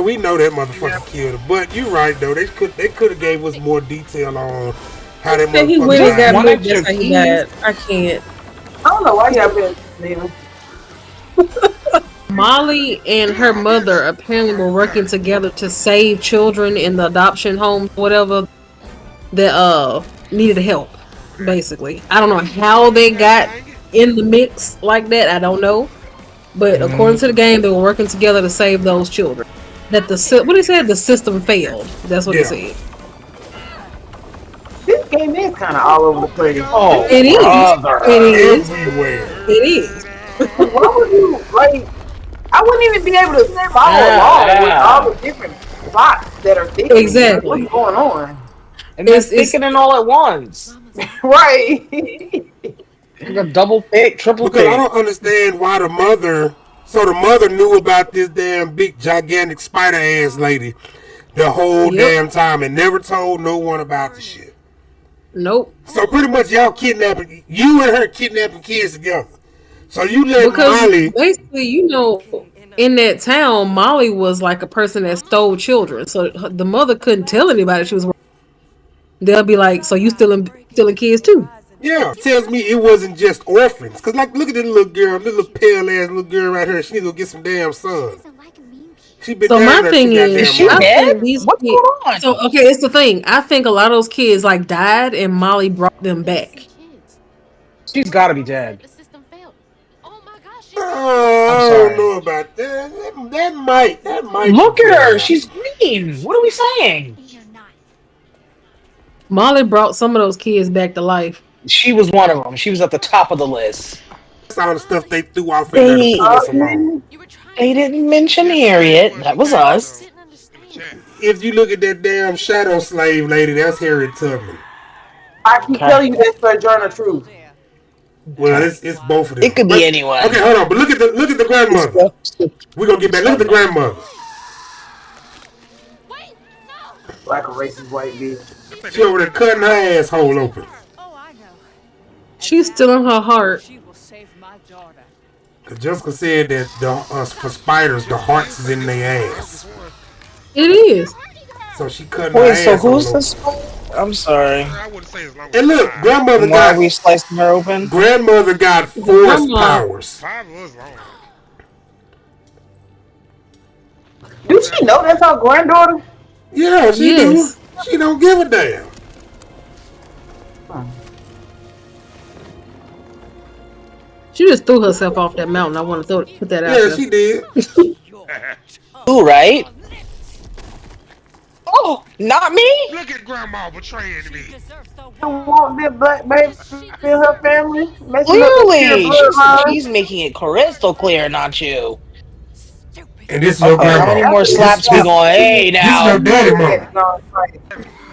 we know that motherfucker killed her. But you're right though. They could have gave us more detail on how that He motherfucker went and died. got moved. That's how he died. I can't. I don't know why y'all been there. Molly and her mother apparently were working together to save children in the adoption home, whatever, that needed help. Basically, I don't know how they got in the mix like that. I don't know, but according to the game, they were working together to save those children. That what he said, the system failed. That's what he said. This game is kind of all over the place. Oh, It is. It is. Everywhere. It is. Why would you like? I wouldn't even be able to follow along with all the different plots that are thickening. Exactly. What's going on? And they're thickening all at once. Right. Like a double pick, triple Because pick. I don't understand why the mother. So the mother knew about this damn big gigantic spider ass lady the whole damn time and never told no one about the shit. Nope. So pretty much y'all kidnapping, you and her kidnapping kids together. So you let Molly. Basically, in that town, Molly was like a person that stole children. So the mother couldn't tell anybody she was. They'll be like, "So you stealing kids too?" Yeah, tells me it wasn't just orphans. Cause like, look at this little girl, this little pale ass little girl right here. She need to go get some damn sun. She been So down my there thing is, she dead? What's going on? So okay, it's the thing. I think a lot of those kids like died, and Molly brought them back. She's got to be dead. I don't know about that. That might. Look at her. She's green. What are we saying? Molly brought some of those kids back to life. She was one of them. She was at the top of the list. That's all the stuff they threw off in there to pull us along. They didn't mention Harriet. That was us. If you look at that damn shadow slave lady, that's Harriet Tubman. I can tell you that's Sojourner Truth. Well, it's both of them. It could be anyone. Okay, hold on. But look at the grandmother. We're gonna get back. Look at the grandmother. Like a racist white bitch. She over there cutting her asshole open. She's still in her heart. Cause Jessica said that for spiders, the hearts is in their ass. It is. So she cutting her asshole open. Who's the spider? I'm sorry. And look, grandmother got. We slicing her open. Grandmother got force powers. Do she know that's her granddaughter? Yeah, she do. She don't give a damn. She just threw herself off that mountain. I want to put that out there. Yeah, she did. Ooh, right? Oh, not me? Look at Grandma betraying me. You want that black baby in her family? Clearly, she's making it crystal clear, not you. And this is your grandma. How many more slaps we going? Hey, now. This is your daddy mama.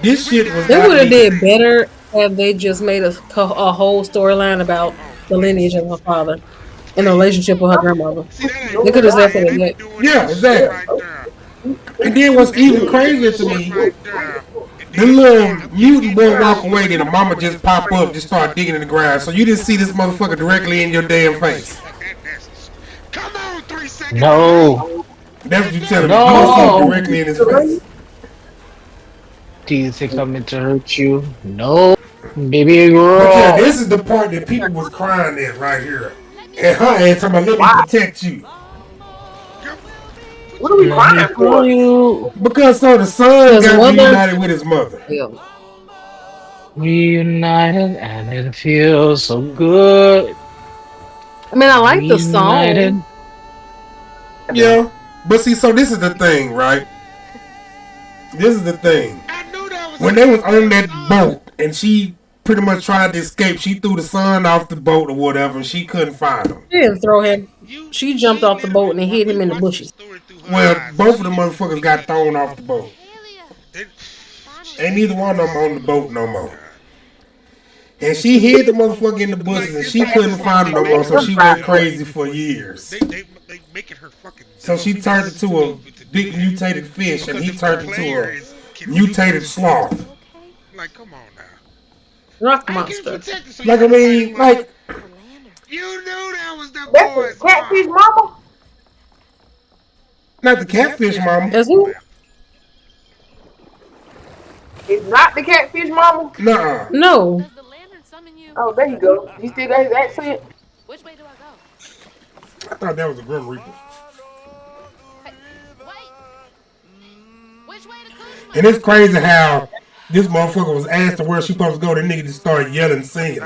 This shit was. They would have did better had they just made a whole storyline about the lineage of her father and the relationship with her grandmother. They could have said that. Yeah, exactly. And then what's even crazier to me, the little mutant boy walk away, then the mama just pop up, just start digging in the ground. So you didn't see this motherfucker directly in your damn face. Come on, 3 seconds. No. That's what you telling me. You didn't see him directly in his face. Do you think I meant to hurt you? No. Baby But yeah, girl. this is the part that people was crying at right here. And her ass talking about, let me protect you. What are we Let me crying tell for? you. Because so the son got reunited with his mother. Yeah. Reunited and it feels so good. I mean, I like the song. Reunited. Yeah. But see, so this is the thing, right? This is the thing. When they was on that boat and she pretty much tried to escape, she threw the son off the boat or whatever and she couldn't find him. She didn't throw him. She jumped off the boat and hit him in the bushes. Well, both of the motherfuckers got thrown off the boat. Ain't neither one of them on the boat no more. And she hid the motherfucker in the bushes and she couldn't find him no more, so she went crazy for years. They making her fucking. So she turned into a big mutated fish and he turned into a mutated sloth. Like, come on now. Rock monster. Like, I mean, like. You knew that was the That's the catfish mama? Not the catfish mama. That's who? It's not the catfish mama? Nuh-uh. No. Oh, there you go. He still got his accent? Which way do I go? I thought that was a Grim Reaper. Hey, wait. Which way to Kuzma? And it's crazy how this motherfucker was asked to where she supposed to go. The nigga just started yelling, singing.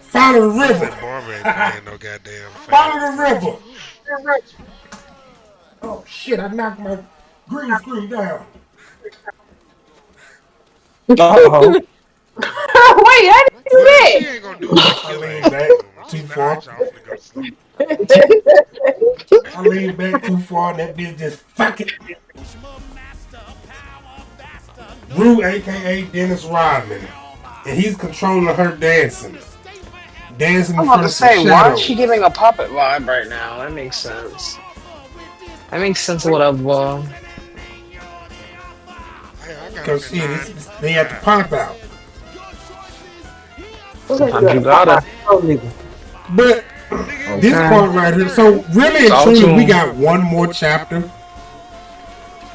Follow the river. Follow the river. Oh shit! I knocked my green screen down. Uh-oh. Wait, how did you do that? She ain't gonna do it. I leaned back too far. I leaned back too far and that bitch just fuck it. Rue, aka Dennis Rodman, and he's controlling her dancing. Dancing in I'm front about of to some say, why is shadows. she giving a puppet vibe right now? That makes sense. That makes sense. Whatever. Because shit, they have to pop out. Sometimes you gotta. But this part right here, so really and truly, we got one more chapter.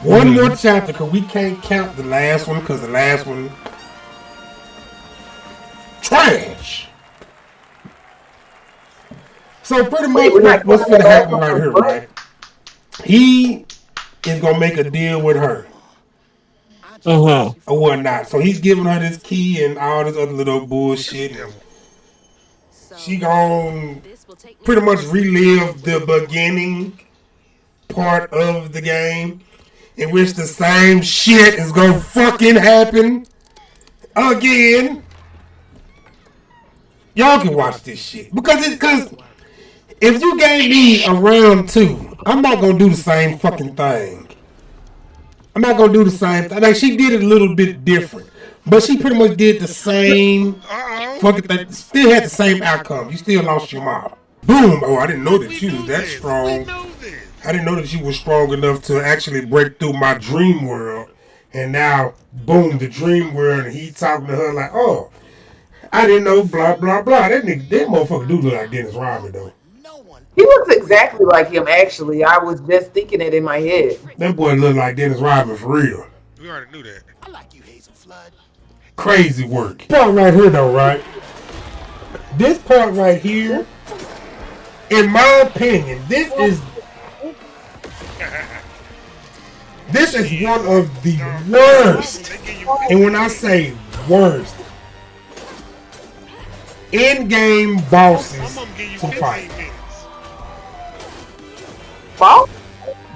One more chapter, because we can't count the last one, because the last one, trash. So pretty much what's going to happen right here, right? He is going to make a deal with her. Or whatnot. So he's giving her this key and all this other little bullshit. And she gon' pretty much relive the beginning part of the game, in which the same shit is gonna fucking happen again. Y'all can watch this shit because if you gave me a round 2, I'm not gonna do the same fucking thing. I'm not gonna do the same thing. Like, she did it a little bit different, but she pretty much did the same fucking thing. Still had the same outcome. You still lost your mom. Boom. Oh, I didn't know that you was that strong. I didn't know that you was strong enough to actually break through my dream world. And now, boom, the dream world, and he talking to her like, oh, I didn't know, blah, blah, blah. That motherfucker do look like Dennis Rodman, though. He looks exactly like him, actually. I was just thinking it in my head. That boy look like Dennis Rodman for real. We already knew that. I like you, Hazel Flood. Crazy work. This part right here, though, right? This part right here, in my opinion, this is one of the worst. And when I say worst, in-game bosses to fight. Boss?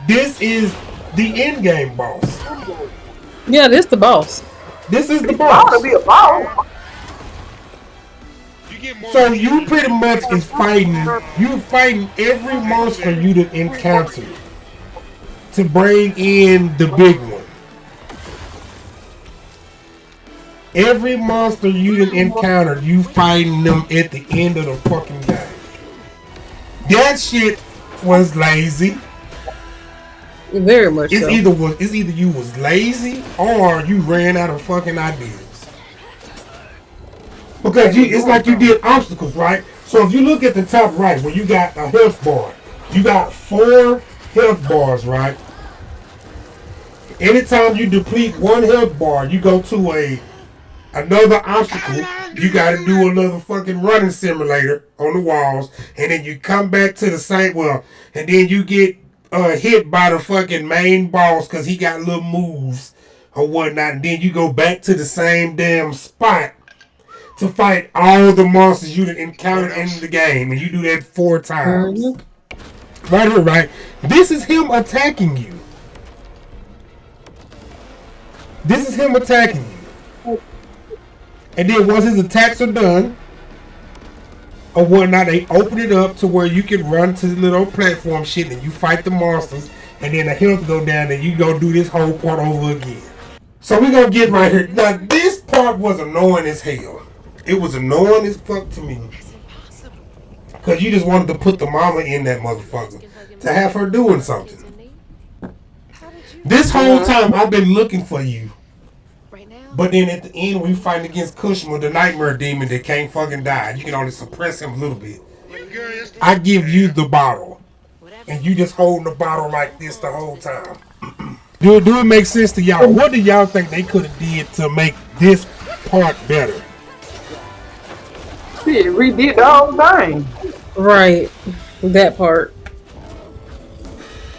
This is the in-game boss. Yeah, this the boss. This is the Ought boss. to be a boss. So you pretty much is fighting. You fighting every monster you done encounter to bring in the big one. Every monster you done encountered, you fighting them at the end of the fucking game. That shit was lazy. Very much It's so. either you was lazy or you ran out of fucking ideas. Because it's like you did obstacles, right? So if you look at the top right where you got a health bar, you got 4 health bars, right? Anytime you deplete one health bar, you go to another obstacle You gotta do another fucking running simulator on the walls, and then you come back to the same and then you get hit by the fucking main boss because he got little moves or whatnot, and then you go back to the same damn spot to fight all the monsters you encountered in the game, and you do that 4 times. Right. This is him attacking you. And then once his attacks are done or whatnot, they open it up to where you can run to the little platform shit and you fight the monsters, and then the health go down and you go do this whole part over again. So we gonna get right here. Now this part was annoying as hell. It was annoying as fuck to me. Cause you just wanted to put the mama in that motherfucker to have her doing something. This whole time I've been looking for you. But then at the end, when you fighting against Kushma, the nightmare demon that can't fucking die, you can only suppress him a little bit. I give you the bottle, and you just holding the bottle like this the whole time. Do it make sense to y'all? What do y'all think they could have did to make this part better? Shit, redid the whole thing. Right, that part.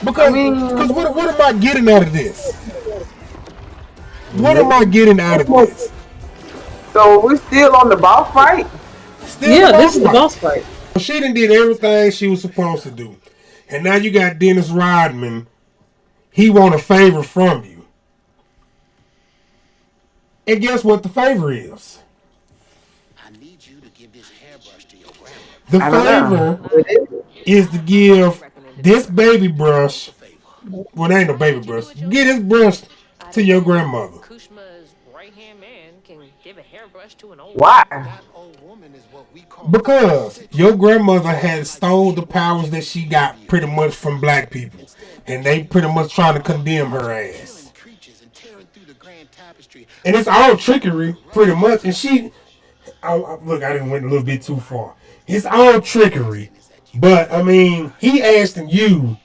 Because what am I getting out of this? What am I getting out of this? So we're still on the boss fight? This is the boss fight. She done did everything she was supposed to do. And now you got Dennis Rodman. He want a favor from you. And guess what the favor is? I need you to give this hairbrush to your grandma. The favor is to give this baby brush. Well, it ain't no baby brush. Get this brush to your grandmother. Why? Because your grandmother had stole the powers that she got pretty much from black people. And they pretty much trying to condemn her ass. And it's all trickery, pretty much. And look, I didn't went a little bit too far. It's all trickery. But, I mean, he asking you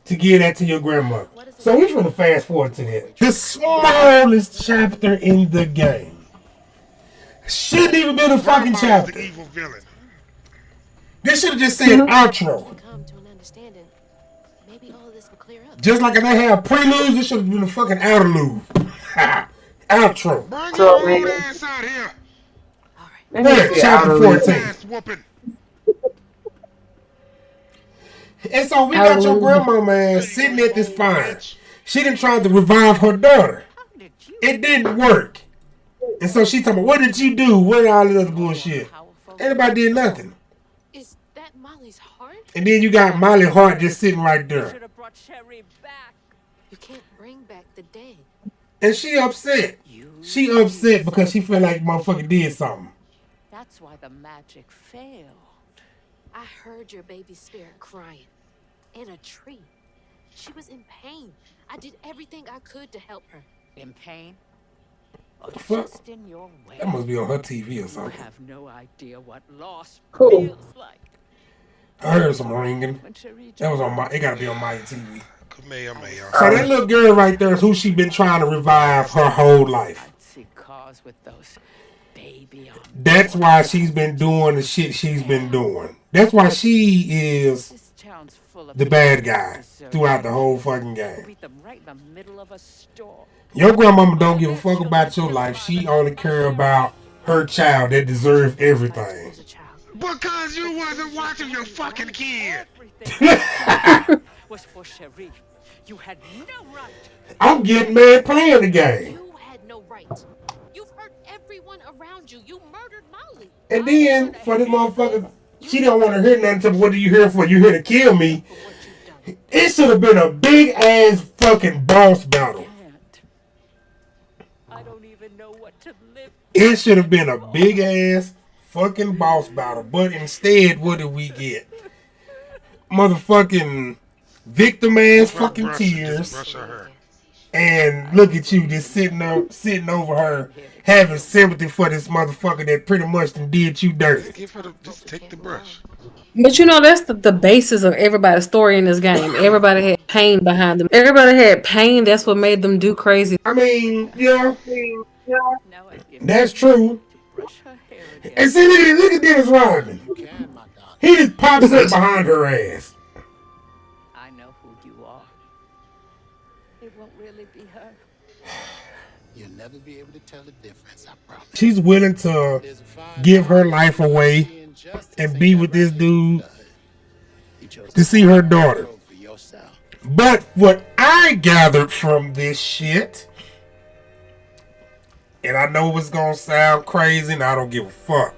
to give that to your grandmother. So we're going to fast forward to that. The smallest chapter in the game. Shouldn't even been a fucking chapter. This should have just said outro. Just like if they have preludes, this should have been a fucking interlude. Outro. Bring your old ass out here. There, chapter 14. And so we got your grandma, man, sitting at this fire. She done tried to revive her daughter. It didn't work. And so she talking about, what did you do? What all this other bullshit? Anybody did nothing. Is that Molly's heart? And then you got Molly Hart just sitting right there. You can't bring back the day. And she upset. She upset because she felt like motherfucker did something. That's why the magic failed. I heard your baby spirit crying in a tree. She was in pain. I did everything I could to help her. In pain? What the fuck? Just in your way. That must be on her TV or something. You have no idea what loss feels like. I heard some ringing. That was on it gotta be on my TV. Kamehameha. So that little girl right there is who she been trying to revive her whole life. That's why she's been doing the shit she's been doing. That's why she is the bad guy throughout the whole fucking game. Your grandmama don't give a fuck about your life. She only care about her child that deserves everything. Because you wasn't watching your fucking kid. Was for Cherie. You had no right. I'm getting mad playing the game. You had no right. You've hurt everyone around you. You murdered Molly. And then for this motherfucker, she don't want to hear nothing. So what are you here for? You here to kill me? It should have been a big ass fucking boss battle. I don't even know what to live. It should have been a big ass fucking boss battle. But instead, what did we get? Motherfucking victim ass fucking tears. And look at you just sitting over her, having sympathy for this motherfucker that pretty much did you dirty. Just take the brush. But you know, that's the basis of everybody's story in this game. Everybody had pain behind them. Everybody had pain. That's what made them do crazy. I mean, yeah. That's true. brush her hair again. And see, look at Dennis Rodman. He just pops up behind her ass. I know who you are. It won't really be her. You'll never be able to tell the difference, I promise. She's willing to give her life away and be with this dude to see her daughter. But what I gathered from this shit, and I know it's gonna sound crazy and I don't give a fuck.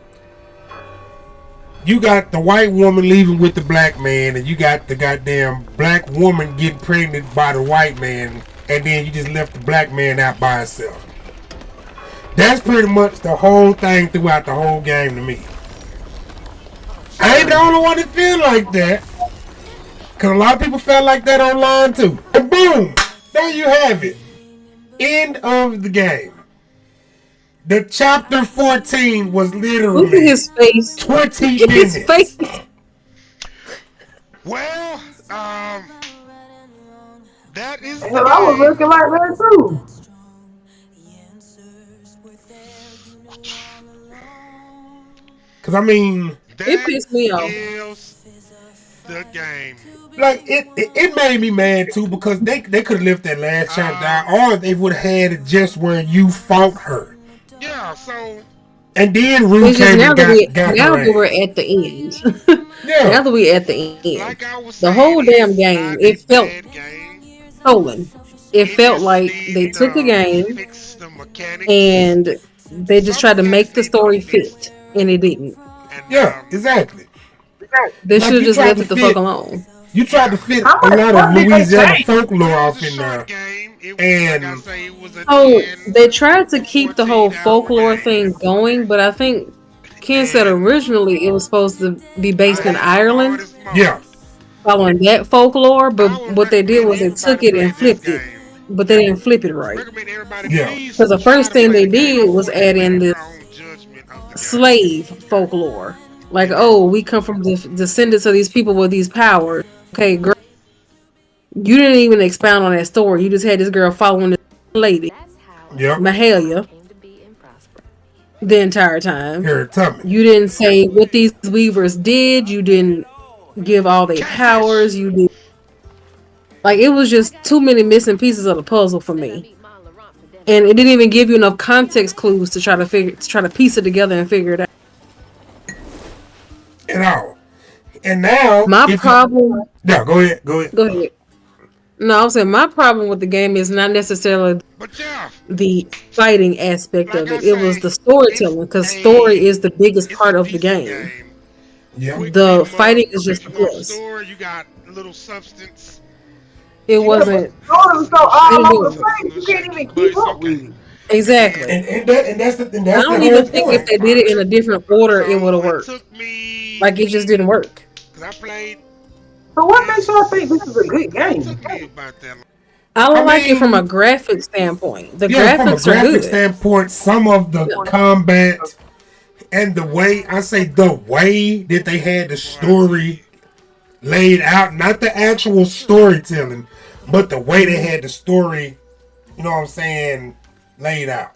You got the white woman leaving with the black man, and you got the goddamn black woman getting pregnant by the white man, and then you just left the black man out by himself. That's pretty much the whole thing throughout the whole game to me. I ain't the only one that feel like that. Because a lot of people felt like that online too. And boom! There you have it. End of the game. The chapter 14 was literally his face. 20 minutes. His face. Well, that is. Hell, I was looking like that too. Because I mean, it pissed me off. The game. Like it made me mad too because they could have left that last chapter out, or they would have had it just where you fought her. Yeah, so. And then Rue came and got now her. we're at the end. Yeah. Now that we're at the end, Like I was the saying, whole damn game, it felt stolen. It felt like they took a game and they just tried to make the story fit, and it didn't. Yeah, exactly. They should have just left it the fuck alone. You tried to fit a lot of Louisiana folklore off in there. And so they tried to keep the whole folklore thing going, but I think Ken said originally it was supposed to be based in Ireland. Yeah. Following that folklore, but what they did was they took it and flipped it. But they didn't flip it right. Yeah. Because the first thing they did was add in this slave folklore. Like, oh, we come from descendants of these people with these powers. Okay, girl. You didn't even expound on that story. You just had this girl following this lady, Mahalia, the entire time. You didn't say what these weavers did. You didn't give all their powers. You did. Like, it was just too many missing pieces of the puzzle for me. And it didn't even give you enough context clues to try to piece it together and figure it out. And now my problem. No, go ahead. Go ahead. No, I'm saying my problem with the game is not necessarily the fighting aspect of it. It was the storytelling, because story is the biggest part of the game. Yeah. The fighting is just a plus. You got little substance. It wasn't. So all over the place, you can't even keep up with it. Exactly. And that's the I don't even think if they did it in a different order, it would have worked. Like, it just didn't work. So what makes y'all think this is a good game? I like it from a graphic standpoint. The graphics from a are graphic good. standpoint, some of the combat and the way that they had the story laid out, not the actual storytelling, but the way they had the story, you know what I'm saying, laid out.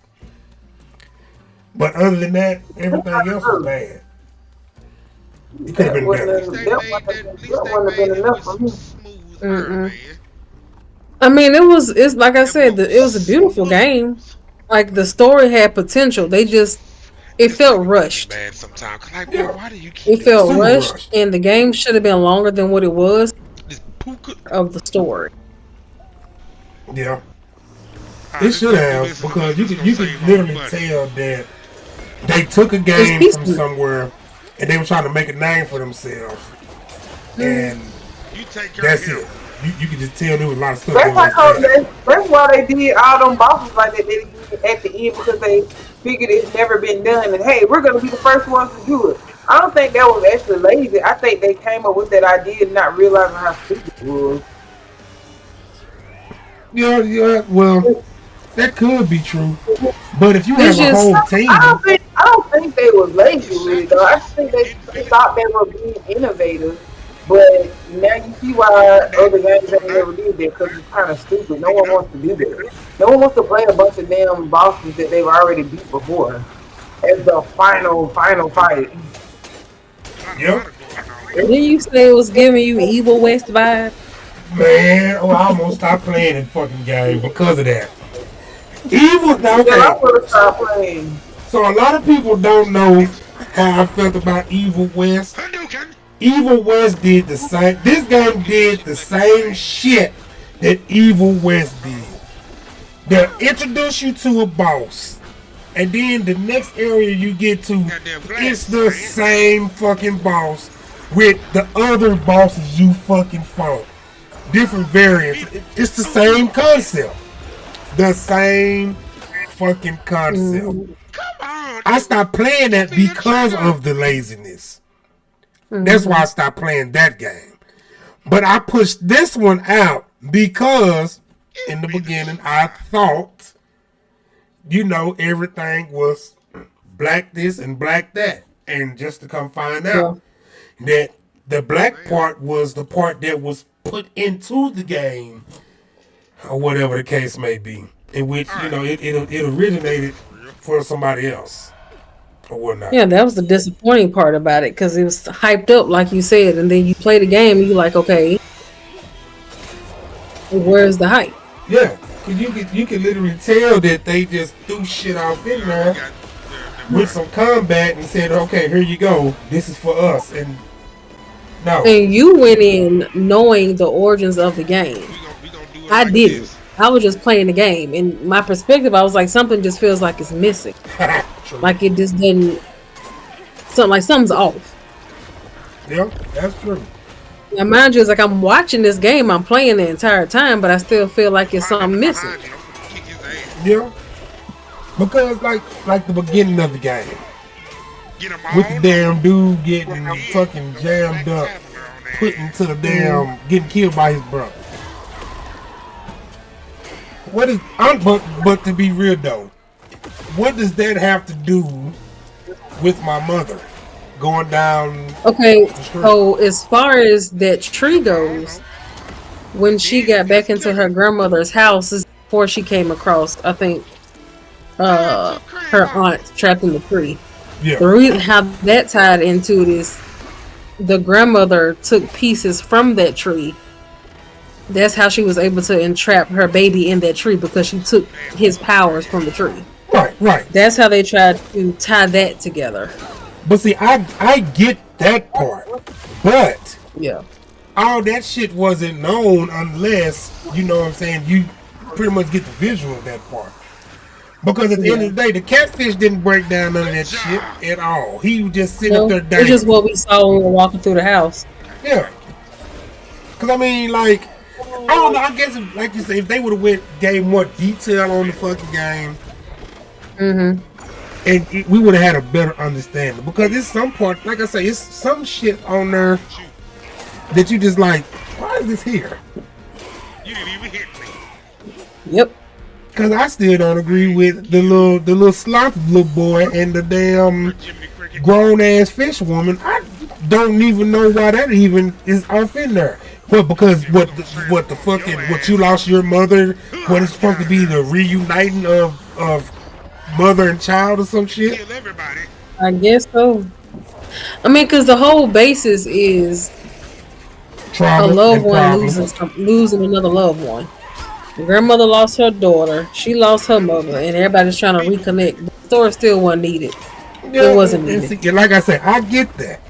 But other than that, everything else was bad. It could have been better. That wouldn't have been enough for me. I mean, it's like I said, it was a beautiful game. Like, the story had potential. It felt rushed. Bad sometimes. Like, why do you It felt rushed, and the game should have been longer than what it was of the story. Yeah. It should have, because you could literally tell that they took a game from somewhere and they were trying to make a name for themselves. And that's it. You could just tell there was a lot of stuff. That's why they did all them bosses like that at the end, because they figured it's never been done, and hey, we're gonna be the first ones to do it. I don't think that was actually lazy. I think they came up with that idea not realizing how stupid it was. Yeah, well, that could be true. But if you have a whole team, I don't think they were lazy with it though. I just think they thought they were being innovative. But now you see why other games ain't never did that, because it's kind of stupid. No one wants to do that. No one wants to play a bunch of damn bosses that they've already beat before. as the final fight. Yep. Didn't you say it was giving you Evil West vibe? Man, oh, I almost stopped playing the fucking game because of that. Evil. Now, Then I okay. would have stopped playing. So a lot of people don't know how I felt about Evil West. Evil West did the same. This game did the same shit that Evil West did. They'll introduce you to a boss, and then the next area you get to, it's the same fucking boss with the other bosses you fucking fought. Different variants. It's the same concept. The same fucking concept. I stopped playing that because of the laziness. That's why I stopped playing that game. But I pushed this one out because in the beginning I thought, everything was black this and black that. And just to come find out that the black part was the part that was put into the game, or whatever the case may be, in which it originated for somebody else or whatnot. Yeah, that was the disappointing part about it, because it was hyped up like you said, and then you play the game and you're like, okay, where's the hype? Yeah, cause you can literally tell that they just threw shit off in there with some combat and said, okay, here you go, this is for us. And no. And you went in knowing the origins of the game. I didn't. I was just playing the game. In my perspective, I was like, something just feels like it's missing. Like it just didn't. Something's off. Yeah, that's true. Now, mind you, it's like I'm watching this game, I'm playing the entire time, but I still feel like it's something missing. Yeah. Because like the beginning of the game, with the damn dude getting fucking jammed up, put into the damn, getting killed by his brother. What is, but to be real though, what does that have to do with my mother going down? Okay, so as far as that tree goes, when she got back into her grandmother's house, is before she came across, I think, her aunt trapped in the tree. Yeah. The reason how that tied into it is the grandmother took pieces from that tree. That's how she was able to entrap her baby in that tree, because she took his powers from the tree. Right. That's how they tried to tie that together. But see, I get that part, but yeah, all that shit wasn't known unless, you know what I'm saying, you pretty much get the visual of that part. Because at the end of the day, the catfish didn't break down none of that shit at all. He was just sitting up there dying. It's just what we saw when we were walking through the house. Yeah. Because, I mean, like, I don't know, I guess, like you say, if they would have gave more detail on the fucking game, and we would have had a better understanding. Because it's some part, like I say, it's some shit on there that you just like, why is this here? You didn't even hit me. Yep. Because I still don't agree with the little sloth little boy and the damn grown ass fish woman. I don't even know why that even is off in there. Well, because what you lost your mother, what is supposed to be the reuniting of mother and child or some shit? I guess so. I mean, because the whole basis is trauma, a loved one losing another loved one. The grandmother lost her daughter, she lost her mother, and everybody's trying to reconnect. The story still wasn't needed. Yeah, it wasn't needed. And like I said, I get that.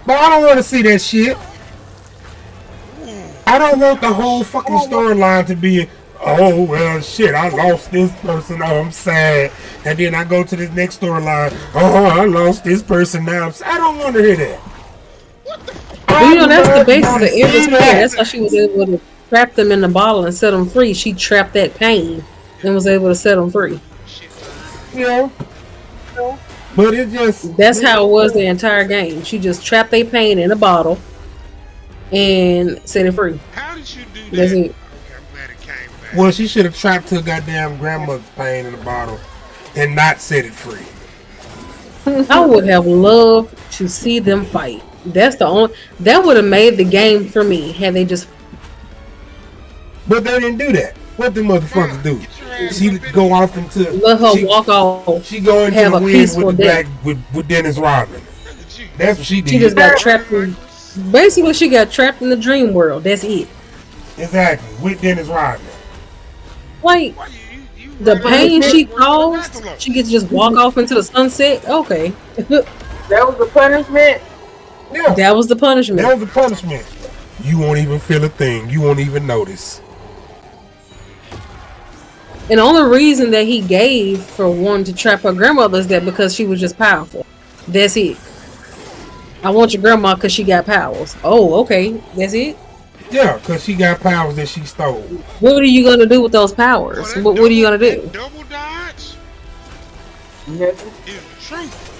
But I don't want to see that shit. I don't want the whole fucking storyline to be, oh, well, shit, I lost this person, oh, I'm sad. And then I go to the next storyline, oh, I lost this person, now I'm sad. I don't want to hear that. But you know, that's the basis of every story. That's how she was able to trap them in the bottle and set them free. She trapped that pain and was able to set them free. Yeah. But it just... That's how it was the entire game. She just trapped their pain in a bottle and set it free. How did you do that? That's it. Well, she should have trapped her goddamn grandmother's pain in a bottle and not set it free. I would have loved to see them fight. That's the only... That would have made the game for me, had they just... But they didn't do that. What the motherfuckers do? Get your ass She up in go here. off into Let her walk off, she go into have the a wind with peaceful the death. black with Dennis Rodman. Look at you. That's what she She just did. got trapped in. Basically, she got trapped in the dream world. That's it. Exactly, with Dennis Rodman. Like Why you the right out here pain worse she than a caused, she Rathalos. gets to just walk off into the sunset. Okay, That was the punishment. Yeah, that was the punishment. that was the punishment. You won't even feel a thing. You won't even notice. And the only reason that he gave for wanting to trap her grandmother is that because she was just powerful. That's it. I want your grandma because she got powers. Oh, okay. That's it. Yeah, because she got powers that she stole. What are you gonna do with those Boy, powers? that What are you double gonna that do? double dodge Yes. is the truth.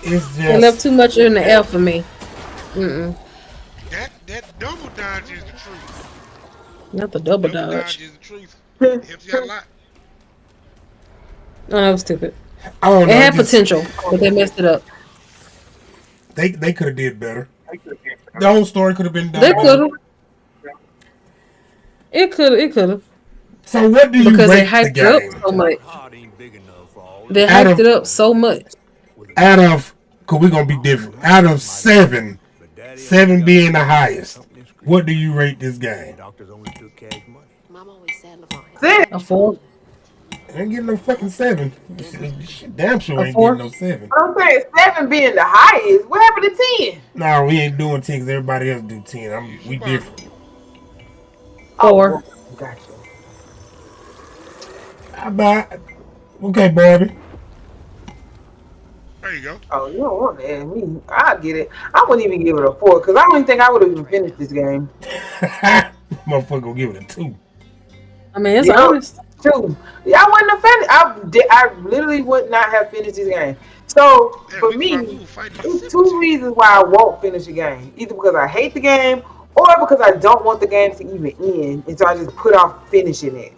It's They left just too much in the air for me. Mm-mm. That double dodge is the truth. Not the double Double dodge dodge. is the truth. It helps you out a lot. Oh, that was stupid. I don't It know. had potential, but they messed it up. They could have did better. The whole story could have been They done could better. have. It could have. It could have. So what do you Because they rate the hyped it up game so much. Heart ain't big enough for all They out hyped of it up so much. out of? Cause we're gonna be different. Out of 7, 7 being the highest. What do you rate this game? doctors only took cash money. Mom always said Lavon. Six. A 4. I ain't getting no fucking 7. She damn sure A ain't 4. getting no 7. I'm saying 7 being the highest. What happened to 10? No, we ain't doing 10 because everybody else do 10. Use your We Bible. different. Oh, 4. gotcha. How about okay, Barbie? There you go. Oh, you don't want to ask me. I get it. I wouldn't even give it a 4 because I don't even think I would have even finished this game. Motherfucker gonna give it a 2. I mean, it's Yep. honest. 2. Yeah, I wouldn't have finished. I literally would not have finished this game. So Damn, for we thought we me, were fighting in it's 2 cemetery. reasons why I won't finish a game. Either because I hate the game or because I don't want the game to even end, and so I just put off finishing it.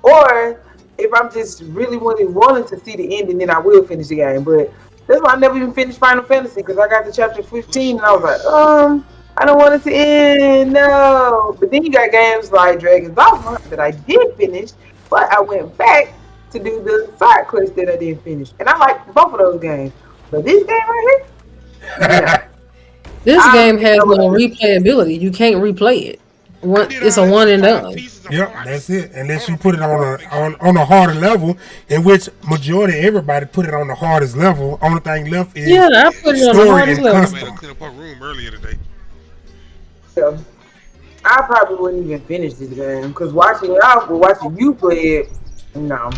Or if I'm just really wanting to see the ending, then I will finish the game. But that's why I never even finished Final Fantasy because I got to chapter Push 15 and I was like, this. I don't want it to end, no. But then you got games like Dragon's Dogma that I did finish, but I went back to do the side quest that I didn't finish, and I like both of those games. But this game right here, no. This I game don't has know what no I replayability. You can't replay it. I did It's all a that one with and 5 done. pieces of Yep, parts. that's it. Unless you Hold put it on a harder level, in which majority of everybody put it on the hardest level. Only thing left is Yeah, I put it on the story hardest and level. I made her custom. clean up her room earlier today. Yeah. I probably wouldn't even finish this game because watching you play it, no.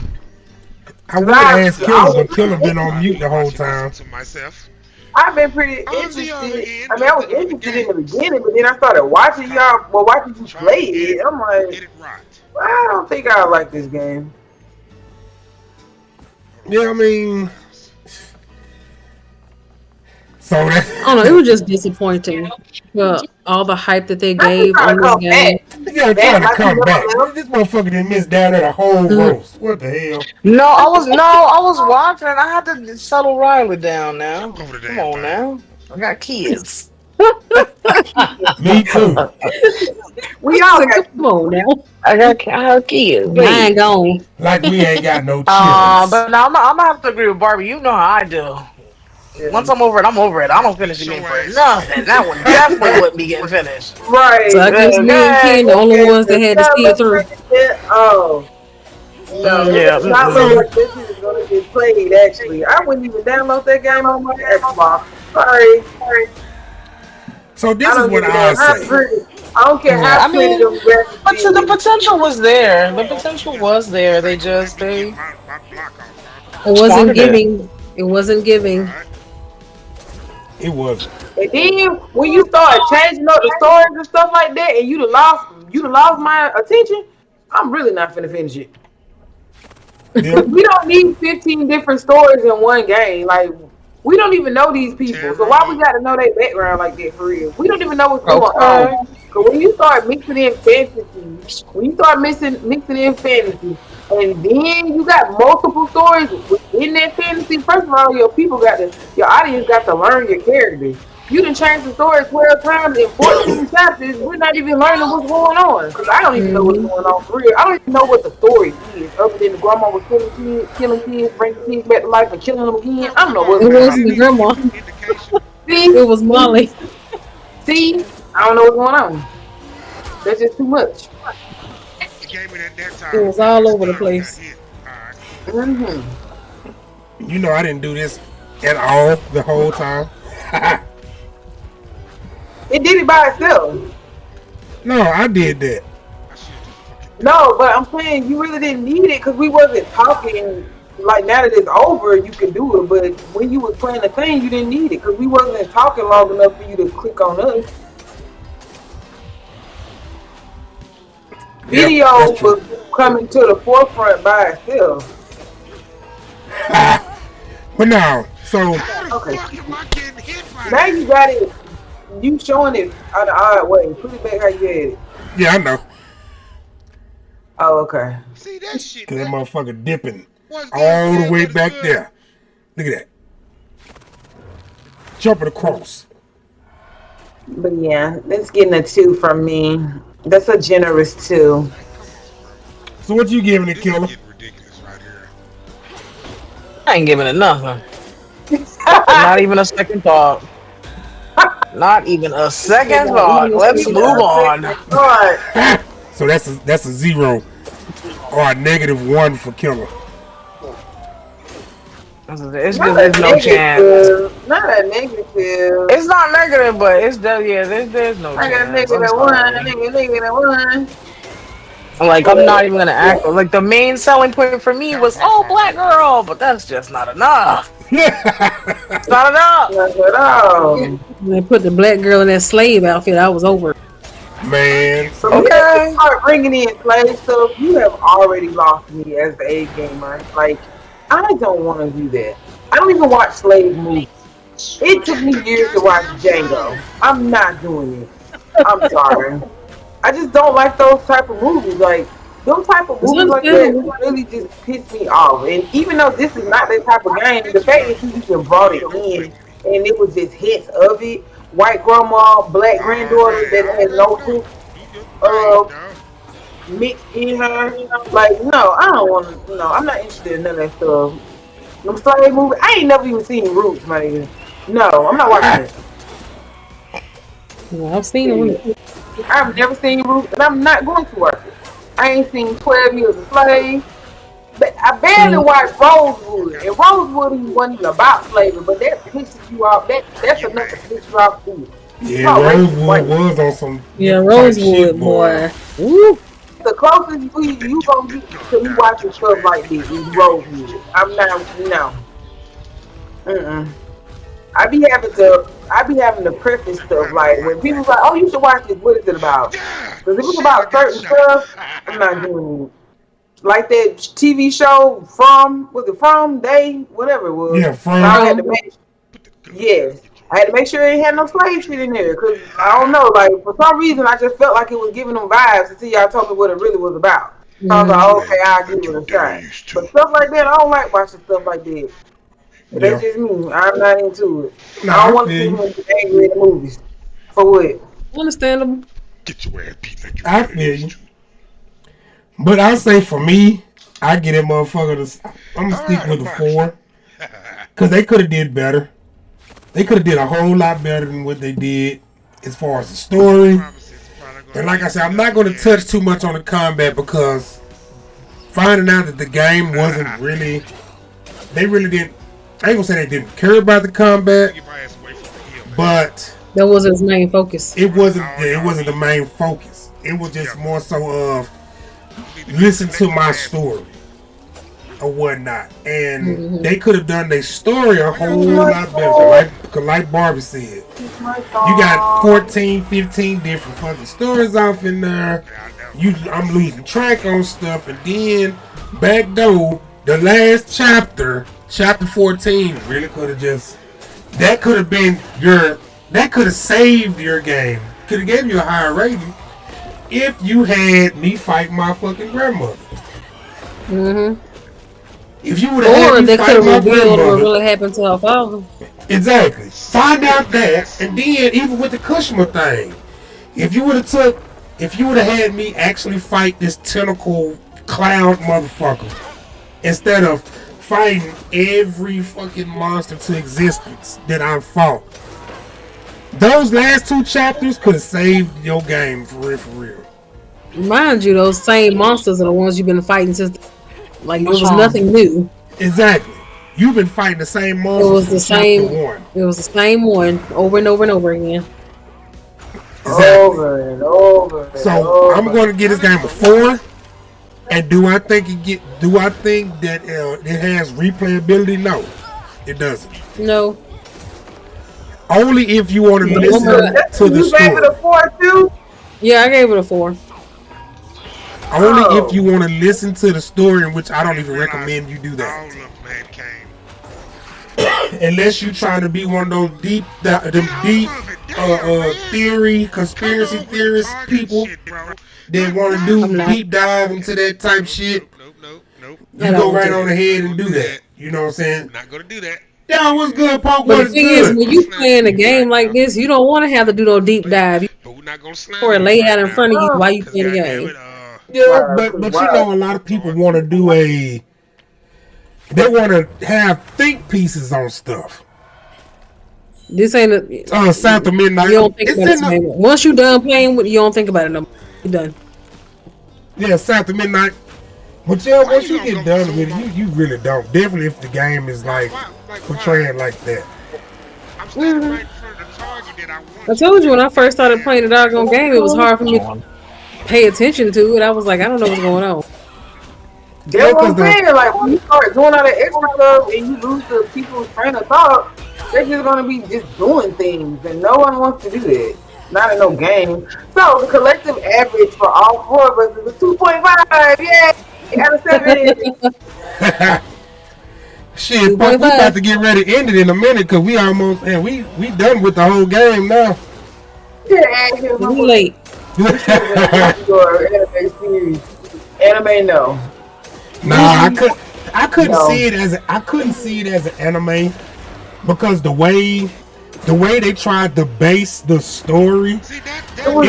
I Cause would ask Killer, I but Killer been on I've mute been the whole watching this time. to myself. I've been pretty On the other interested. end I mean, I of was the interested in the games, beginning, but then I started watching y'all. Well, watching you trying play to it, I'm like, get it right. well, I don't think I like this game. Yeah, I mean, so that I don't know. It was just disappointing. All the hype that they I just gave trying on to this come game. back. yeah, trying to Like you come back. never left. This motherfucker done missed down there the whole Mm. roast. What the hell? No, I was watching. I had to settle Riley down now. Jump over the Come damn on thing. now. I got kids. Me too. We I all said, got come on now. I have kids. Mine Please. gone. Like we ain't got no chillins. But no, I'm gonna have to agree with Barbie. You know how I do. Once yeah. I'm over it, I'm over it. I don't finish Beat the game your for ass in. nothing. That one definitely wouldn't be getting finished. So Right. I guess me and Okay. Ken, the only Okay. ones that had to see it through. Oh. No, it Yeah. does not look So like this shit is gonna get played. Actually, I wouldn't even download that game on my Xbox. Sorry, so I this is don't what give a I damn how say. pretty. I don't care Yeah. how I pretty mean, them graphics but the is. potential was there. The potential Just was a there. They second. Let just me get they my block off, Barbie. It wasn't squandered it. giving. It wasn't giving. Alright. It wasn't. And then when you start changing up the stories and stuff like that, and you done lost my attention, I'm really not finna finish it. Because Them. we don't need 15 different stories in one game. Like, we don't even know these people. So Tamara why we up. got to know their background like that for real? We don't even know what's going on. Okay. Because when you start mixing in fantasy, when you start mixing in fantasy, and then you got multiple stories within that fantasy, first of all, your audience got to learn your characters. You done changed the story 12 times in 14 chapters. We're not even learning what's going on. Because I don't even know what's going on for real. I don't even know what the story is, other than the grandma was killing kids, bringing kids back to life and killing them again. I don't know what's It going on. wasn't the grandma. Indication. See? It was Molly. See? I don't know what's going on. That's just too much. The game at that It time was when all the over the story got place. hit. Alright. Mm-hmm. You know I didn't do this at all the whole time. It did it by itself. No, I did that. I should just fucking No, but I'm saying you really didn't need it because we wasn't talking. Like now that it's over, you can do it. But when you was playing the thing, you didn't need it because we wasn't talking long enough for you to click on us. Yep, Video that's true. was coming to the forefront by itself. But now, so How the Okay, fuck am I getting hit by now that? you got it. You showing it on the odd way. Put it back how you had it. yeah, I know. Oh, okay. See that shit, Cause that that motherfucker dipping was good all the playing, way but it's back good. there. Look at that. Jumping across. But yeah, that's getting a 2 from me. That's a generous 2. Like, come on, bro. So what you giving it, This is Killer? getting ridiculous right here. I ain't giving it nothing. Not even a second thought. Not even a second Not thought. even a Let's second move thought. on. Alright. So that's a 0 or a -1 for Killer. Not a There's no chance. negative. Not a negative. It's not negative, but it's yeah. There's no I got chance. I'm -1. sorry. -1. Like I'm not even gonna act like the main selling point for me was black girl, but that's just not enough. It's not enough. Not at all. When they put the black girl in that slave outfit, I was over it. Man, For me, if you start bringing in slave stuff, you have already lost me as a gamer. Like, I don't want to do that. I don't even watch slave movies. It took me years to watch Django. I'm not doing it. I'm sorry. I just don't like those type of movies. Like those type of It's movies like that understandable. really just piss me off. And even though this is not that type of game, the fact that you even brought it in and it was just hints of it. White grandma, black granddaughter that has no sense of mixed in her. Like no, I don't want to. No, I'm not interested in none of that stuff. Them slave movies. I ain't never even seen Roots, my nigga. No, I'm not watching it. Well, I've seen it. I've never seen Roots, and I'm not going to watch it. I ain't seen 12 Years a Slave. But I barely watched Rosewood, and Rosewood wasn't even about slavery, but that pisses you off. That's enough to piss you off too. yeah, Rosewood was on some Yeah, type shit, Rosewood, boy. Woo. The closest you gonna get to me watching stuff like this is Rosewood. I'm not, no. I be having to preface stuff like when people like, oh, you should watch this. What is it about? Because if it's about certain stuff, I'm not doing it. Like that TV show was it From Day, whatever it was. Yeah, From. I had to make, yes, I had to make sure it had no slave shit in there because I don't know, like for some reason I just felt like it was giving them vibes until y'all told me what it really was about. So I was like, okay, I'll give it a shot. But stuff like that, I don't like watching stuff like that. But that's just me. I'm not into it. I don't want to see me angry in the movies. For what? Understandable. Get your ass beat like you I feel you. But I say for me, I get that motherfucker to. I'm gonna stick with the 4, cause they could have did better. They could have did a whole lot better than what they did as far as the story. And like I said, I'm not gonna touch too much on the combat because finding out that the game wasn't really, they really didn't. I ain't gonna say they didn't care about the combat, but that wasn't his main focus. It wasn't. Yeah, it wasn't the main focus. It was just more so of listen to my story or whatnot, and they could have done their story a whole lot better. Like Barbie said, you got 14, 15 different fucking stories off in there. I'm losing track on stuff, and then back door the last chapter. Chapter 14 really could have just, that could have been that could have saved your game. Could have gave you a higher rating if you had me fight my fucking grandmother. If you would have had me they fight could my have revealed what grandmother, really happened to her father. Exactly. Find out that, and then even with the Kushma thing, if you would have had me actually fight this tentacle cloud motherfucker instead of fighting every fucking monster to existence that I've fought, those last 2 chapters could have saved your game for real, for real. Mind you, those same monsters are the ones you've been fighting since. Like it was nothing new. Exactly. You've been fighting the same It monsters was the from same. chapter 1. It was the same one over and over and over again. Exactly. Over and over. So I'm going to give this game a 4. And do I think that it has replayability? No, it doesn't. No. Only if you want to listen to the story. You gave it a 4 too? Yeah, I gave it a 4. Only if you want to listen to the story, in which I don't even recommend you do that. Unless you're trying to be one of those deep theory, conspiracy theorist people that want to do deep dive into that type shit. Nope. You go right on ahead and do that. You know what I'm saying? Not gonna do that. Yeah, what's good, Punk? But the thing is, when you playing a game like this, you don't want to have to do no deep dive. But we're not gonna slam or lay out in front of you while you play the game. Yeah, but you know, a lot of people want to do they want to have think pieces on stuff. This ain't a South of Midnight. You don't think about it no more. Once you done playing with, you don't think about it no more. You done. Yeah, South of Midnight. But yeah, once you get done with it, you really don't. Definitely if the game is like portraying like that. I told you when I first started playing the doggone game, it was hard for me to pay attention to it. I was like, I don't know what's going on. That's what I'm saying. Like when you start doing all that extra stuff and you lose the people's train of thought, they're just gonna be just doing things, and no one wants to do that. Not in no game. So the collective average for all 4 of us is a 2.5. Yay! Out of 7. Shit, Pop, we about to get ready to end it in a minute because we almost we done with the whole game now. Yeah, we late. Your anime series. Anime, no. Nah, I couldn't see it as an anime because the way they tried to base the story. See, that's how I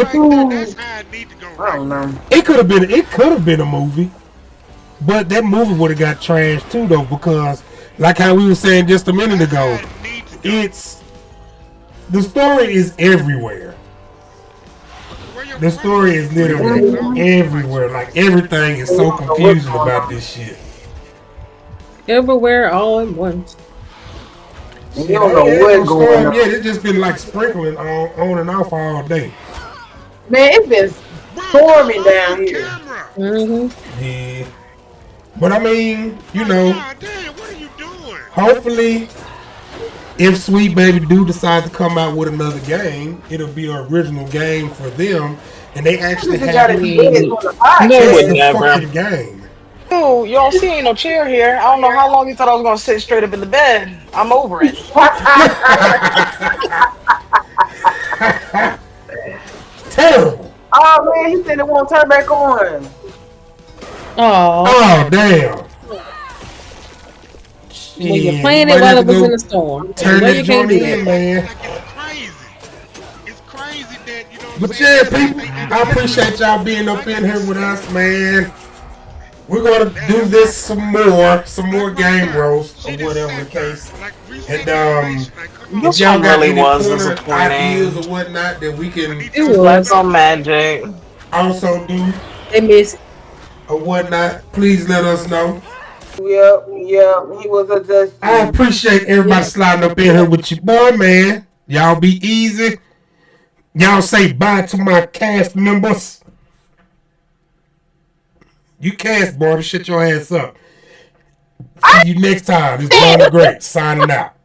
need to go. I don't know. It could have been a movie, but that movie would have got trashed too, though, because like how we were saying just a minute ago, the story is everywhere. The story is literally everywhere. Like everything is so confusing about this shit. Everywhere, all at once. You don't know what's going on. Yeah, it's just been like sprinkling on and off all day. Man, it's been storming down here. Mm-hmm. Yeah. But I mean, you know, what are you doing? Hopefully, if Sweet Baby do decide to come out with another game, it'll be an original game for them, and they actually have the fucking game. Oh, you don't see ain't no chair here. I don't know how long you thought I was gonna sit straight up in the bed. I'm over it. Terrible. Oh man, he said it won't turn back on. Oh damn. When you're playing it while it was in the storm. Turn that joint in, man. It's crazy that you know. But yeah, people, I appreciate y'all being up in here with us, man. We're gonna do this some more game roast or whatever the case. And if y'all got any pointers, ideas or whatnot that we can That's on magic. Also do they missed or whatnot, please let us know. Yep, he was just. I appreciate everybody sliding up in here with your boy, man. Y'all be easy. Y'all say bye to my cast members. You cast, boy. Shut your ass up. See you next time. This is bonthagreat signing out.